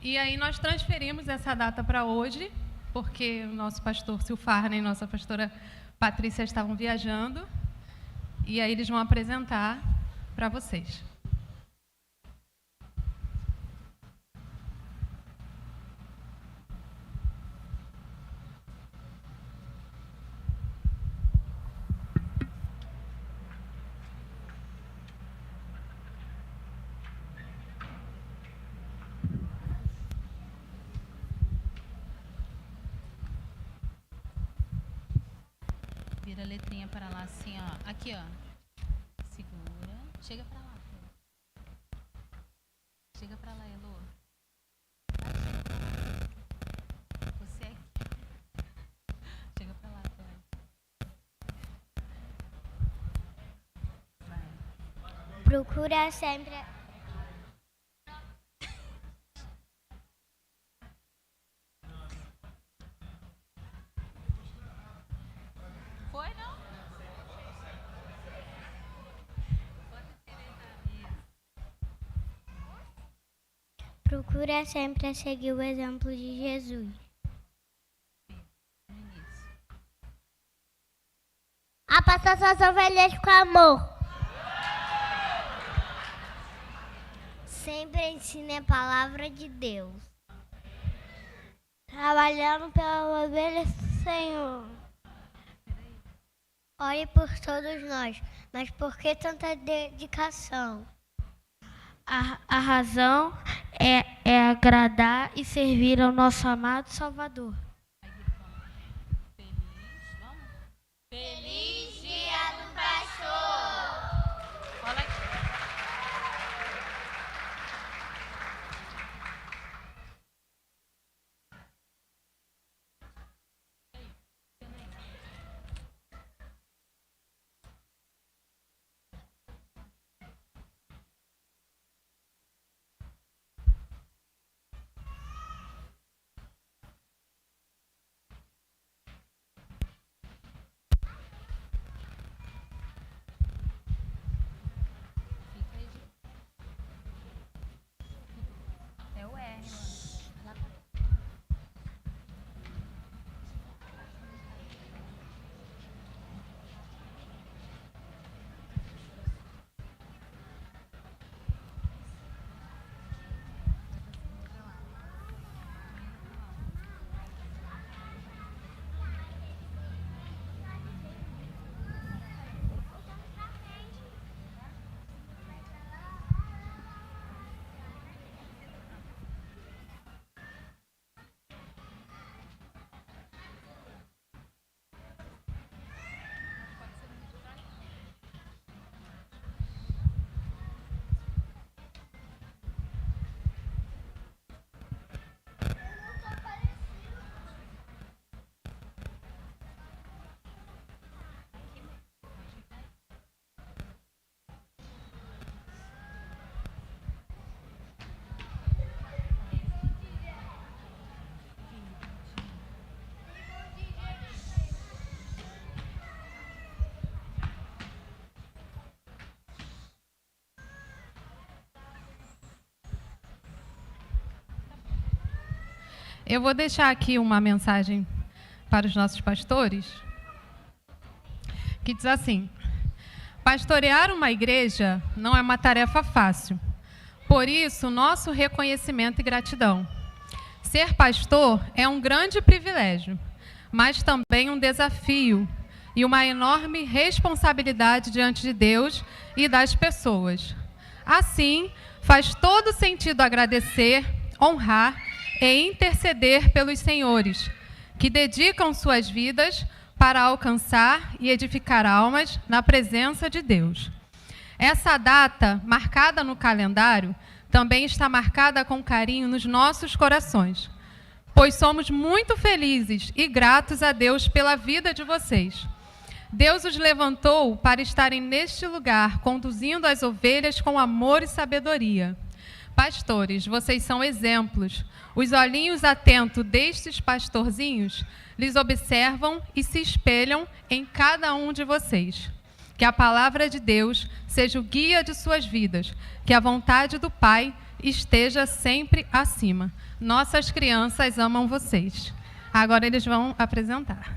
S3: E aí nós transferimos essa data para hoje, porque o nosso pastor Silfarne e nossa pastora Patrícia estavam viajando. E aí eles vão apresentar para vocês.
S4: Vira a letrinha para lá, assim, ó. Aqui, ó. Segura. Chega para lá. Chega para lá, Elô. Você aqui. Chega para lá, vai.
S5: Procura sempre.
S4: Foi, não?
S5: Procura sempre seguir o exemplo de Jesus. A passar suas ovelhas com amor. Sempre ensine a palavra de Deus. Trabalhando pelas ovelhas do Senhor. Ore por todos nós, mas por que tanta dedicação? A razão é agradar e servir ao nosso amado Salvador.
S4: Feliz, vamos?
S5: Feliz Dia do Pastor!
S4: Olha aqui. É o R, mano.
S3: Eu vou deixar aqui uma mensagem para os nossos pastores, que diz assim: pastorear uma igreja não é uma tarefa fácil. Por isso, nosso reconhecimento e gratidão. Ser pastor é um grande privilégio, mas também um desafio e uma enorme responsabilidade diante de Deus e das pessoas. Assim, faz todo sentido agradecer, honrar e interceder pelos senhores, que dedicam suas vidas para alcançar e edificar almas na presença de Deus. Essa data, marcada no calendário, também está marcada com carinho nos nossos corações, pois somos muito felizes e gratos a Deus pela vida de vocês. Deus os levantou para estarem neste lugar, conduzindo as ovelhas com amor e sabedoria. Pastores, vocês são exemplos. Os olhinhos atentos destes pastorzinhos lhes observam e se espelham em cada um de vocês. Que a palavra de Deus seja o guia de suas vidas, que a vontade do Pai esteja sempre acima. Nossas crianças amam vocês. Agora eles vão apresentar.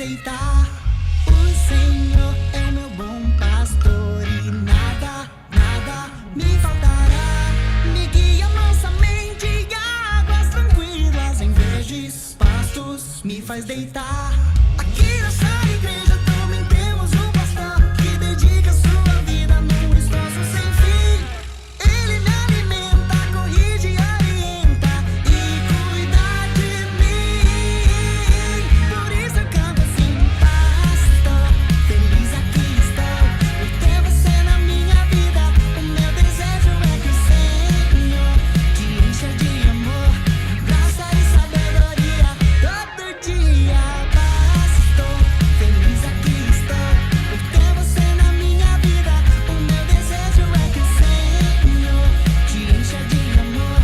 S6: deitar. O Senhor é o meu bom pastor e nada, nada me faltará. Me guia mansamente em águas tranquilas, em verdes pastos me faz deitar. Aqui nessa igreja também temos um pastor que dedica sua vida num esforço sem fim. Ele me alimenta, corrige e orienta e cuida de mim. Por isso eu canto assim: pastor, feliz aqui estou, por ter você na minha vida. O meu desejo é que o Senhor te encha de amor, graça e sabedoria todo dia. Pastor, feliz aqui estou, por ter você na minha vida. O meu desejo é que o Senhor te encha de amor,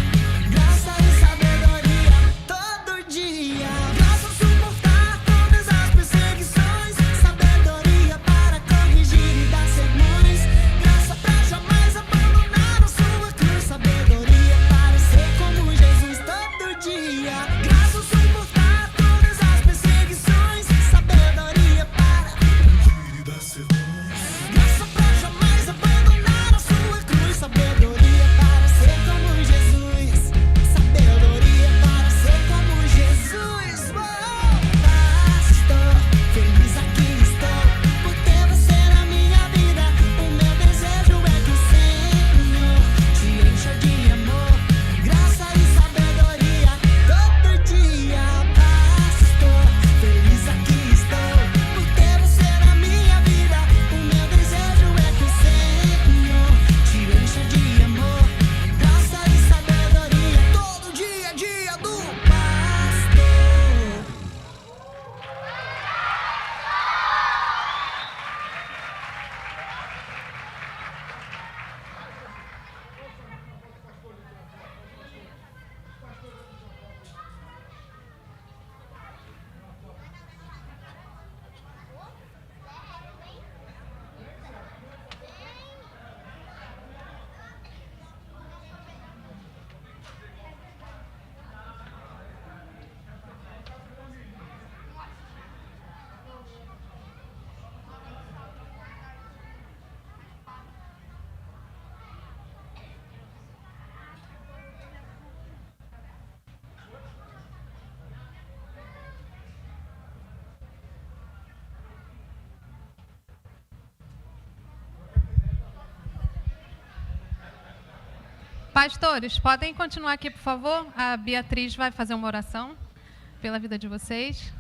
S6: graça e sabedoria todo dia. Graça a suportar todas as perseguições, sabedoria para corrigir e dar sermões, graça pra jamais abandonar a sua cruz, sabedoria para ser como Jesus todo dia. Graça a suportar todas as perseguições, sabedoria para corrigir e dar sermões, graça pra jamais abandonar a sua cruz, sabedoria para ser como Jesus, sabedoria para ser como Jesus. Pastor, feliz aqui estou, por ter você na minha vida. O meu desejo é que o Senhor te encha de amor, graça e sabedoria todo dia. Pastor, feliz aqui estou, por ter você na minha vida. O meu desejo é que o Senhor te encha de amor, graça e sabedoria todo dia, dia do pastor.
S3: Pastores, podem continuar aqui, por favor? A Beatriz vai fazer uma oração pela vida de vocês.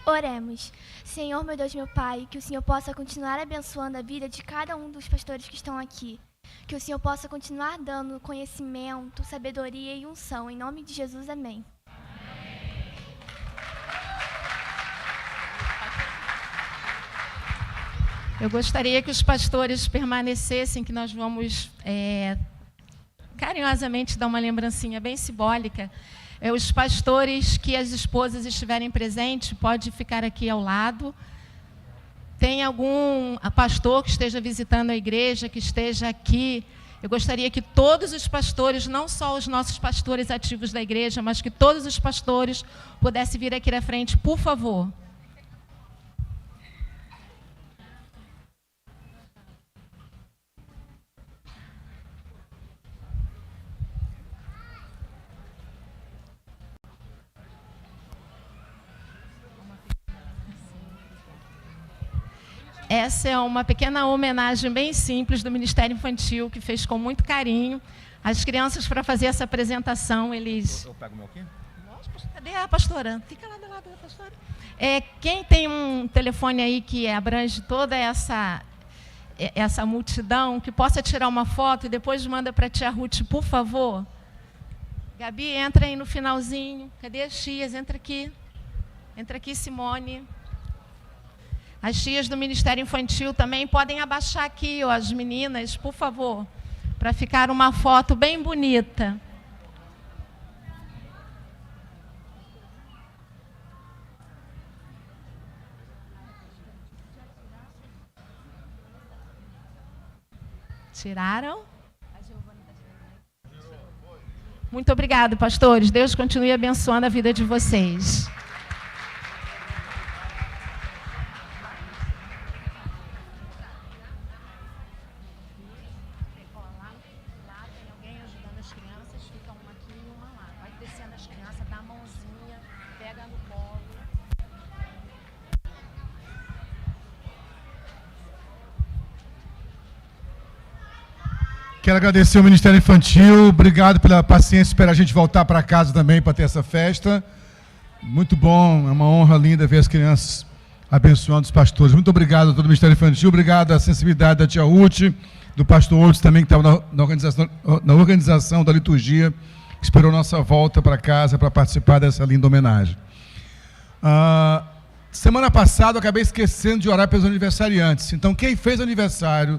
S7: Oremos. Senhor, meu Deus, meu Pai, que o Senhor possa continuar abençoando a vida de cada um dos pastores que estão aqui. Que o Senhor possa continuar dando conhecimento, sabedoria e unção. Em nome de Jesus, amém.
S8: Eu gostaria que os pastores permanecessem, que nós vamos carinhosamente dar uma lembrancinha bem simbólica. Os pastores que as esposas estiverem presentes, pode ficar aqui ao lado. Tem algum pastor que esteja visitando a igreja, que esteja aqui. Eu gostaria que todos os pastores, não só os nossos pastores ativos da igreja, mas que todos os pastores pudessem vir aqui à frente, por favor. Essa é uma pequena homenagem bem simples do Ministério Infantil, que fez com muito carinho. As crianças, para fazer essa apresentação, eles...
S9: Eu pego o meu aqui?
S8: Cadê a pastora? Fica lá do lado da pastora. Quem tem um telefone aí que abrange toda essa multidão, que possa tirar uma foto e depois manda para a tia Ruth, por favor. Gabi, entra aí no finalzinho. Cadê as tias? Entra aqui. Entra aqui, Simone. As tias do Ministério Infantil também podem abaixar aqui, ó, as meninas, por favor, para ficar uma foto bem bonita. Tiraram? Muito obrigado, pastores. Deus continue abençoando a vida de vocês. Lá tem alguém ajudando as crianças, fica uma aqui e uma lá. Vai descendo as crianças, dá a mãozinha, pega no colo.
S1: Quero agradecer ao Ministério Infantil, obrigado pela paciência, esperar a gente voltar para casa também para ter essa festa. Muito bom, é uma honra linda ver as crianças abençoando os pastores. Muito obrigado a todo o Ministério Infantil, obrigado à sensibilidade da tia Ruth, do pastor Outros também, que estava na organização da liturgia, que esperou nossa volta para casa para participar dessa linda homenagem. Semana passada eu acabei esquecendo de orar pelos aniversariantes, então quem fez aniversário,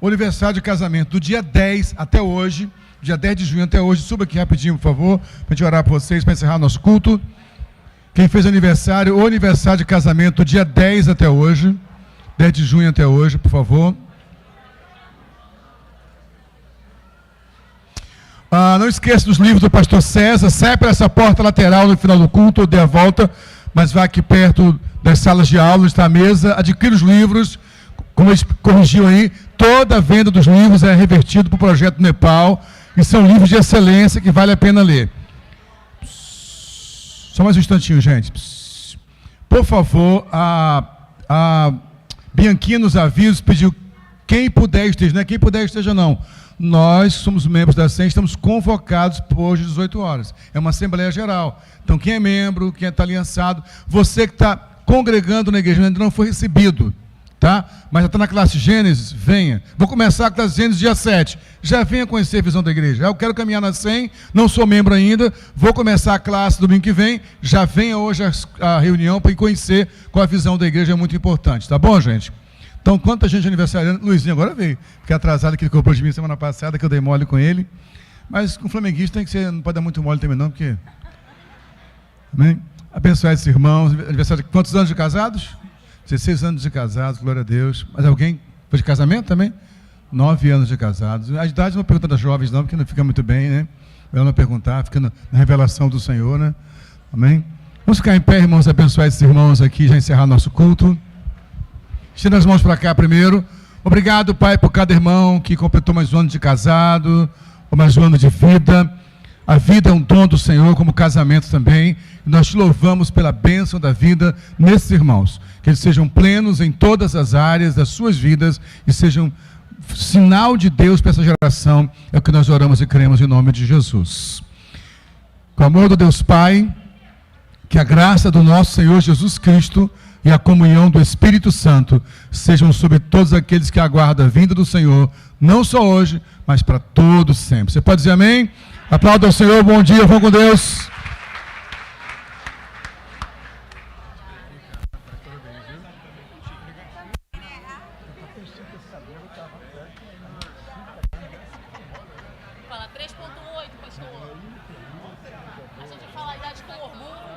S1: o aniversário de casamento do dia 10 até hoje, dia 10 de junho até hoje, suba aqui rapidinho, por favor, para a gente orar por vocês, para encerrar nosso culto. Quem fez aniversário, o aniversário de casamento do dia 10 até hoje, 10 de junho até hoje, por favor. Não esqueça dos livros do pastor César, sai para essa porta lateral no final do culto, ou dê a volta, mas vá aqui perto das salas de aula, está a mesa, adquira os livros, como eles corrigiu aí, toda a venda dos livros é revertido para o projeto do Nepal, e são livros de excelência que vale a pena ler. Só mais um instantinho, gente. Por favor, a Bianquinha nos avisos pediu, quem puder esteja, não é quem puder esteja não. Nós somos membros da SEM, estamos convocados por hoje às 18 horas. É uma Assembleia Geral. Então, quem é membro, quem está aliançado, você que está congregando na igreja, ainda não foi recebido, tá? Mas já está na classe Gênesis, venha. Vou começar a classe Gênesis dia 7. Já venha conhecer a visão da igreja. Eu quero caminhar na SEM, não sou membro ainda, vou começar a classe domingo que vem, já venha hoje a reunião para conhecer qual a visão da igreja, é muito importante, tá bom, gente? Então, quanta gente aniversariando, Luizinho agora veio, fiquei atrasado que ele comprou de mim semana passada, que eu dei mole com ele, mas com flamenguista tem que ser, não pode dar muito mole também não, porque... Amém? Abençoar esses irmãos, aniversário, quantos anos de casados? 16 anos de casados, glória a Deus. Mas alguém foi de casamento também? 9 anos de casados. A idade não pergunta das jovens não, porque não fica muito bem, né? Melhor não perguntar, fica na revelação do Senhor, né? Amém? Vamos ficar em pé, irmãos, abençoar esses irmãos aqui, já encerrar nosso culto. Estenda as mãos para cá primeiro. Obrigado, Pai, por cada irmão que completou mais um ano de casado, ou mais um ano de vida. A vida é um dom do Senhor, como o casamento também. E nós te louvamos pela bênção da vida nesses irmãos. Que eles sejam plenos em todas as áreas das suas vidas e sejam sinal de Deus para essa geração. É o que nós oramos e cremos em nome de Jesus. Com o amor do Deus Pai, que a graça do nosso Senhor Jesus Cristo e a comunhão do Espírito Santo sejam sobre todos aqueles que aguardam a vinda do Senhor, não só hoje, mas para todos sempre. Você pode dizer amém? Aplauda ao Senhor, bom dia, vamos com Deus.
S8: Fala 3.8, pastor. A gente fala a idade com orgulho.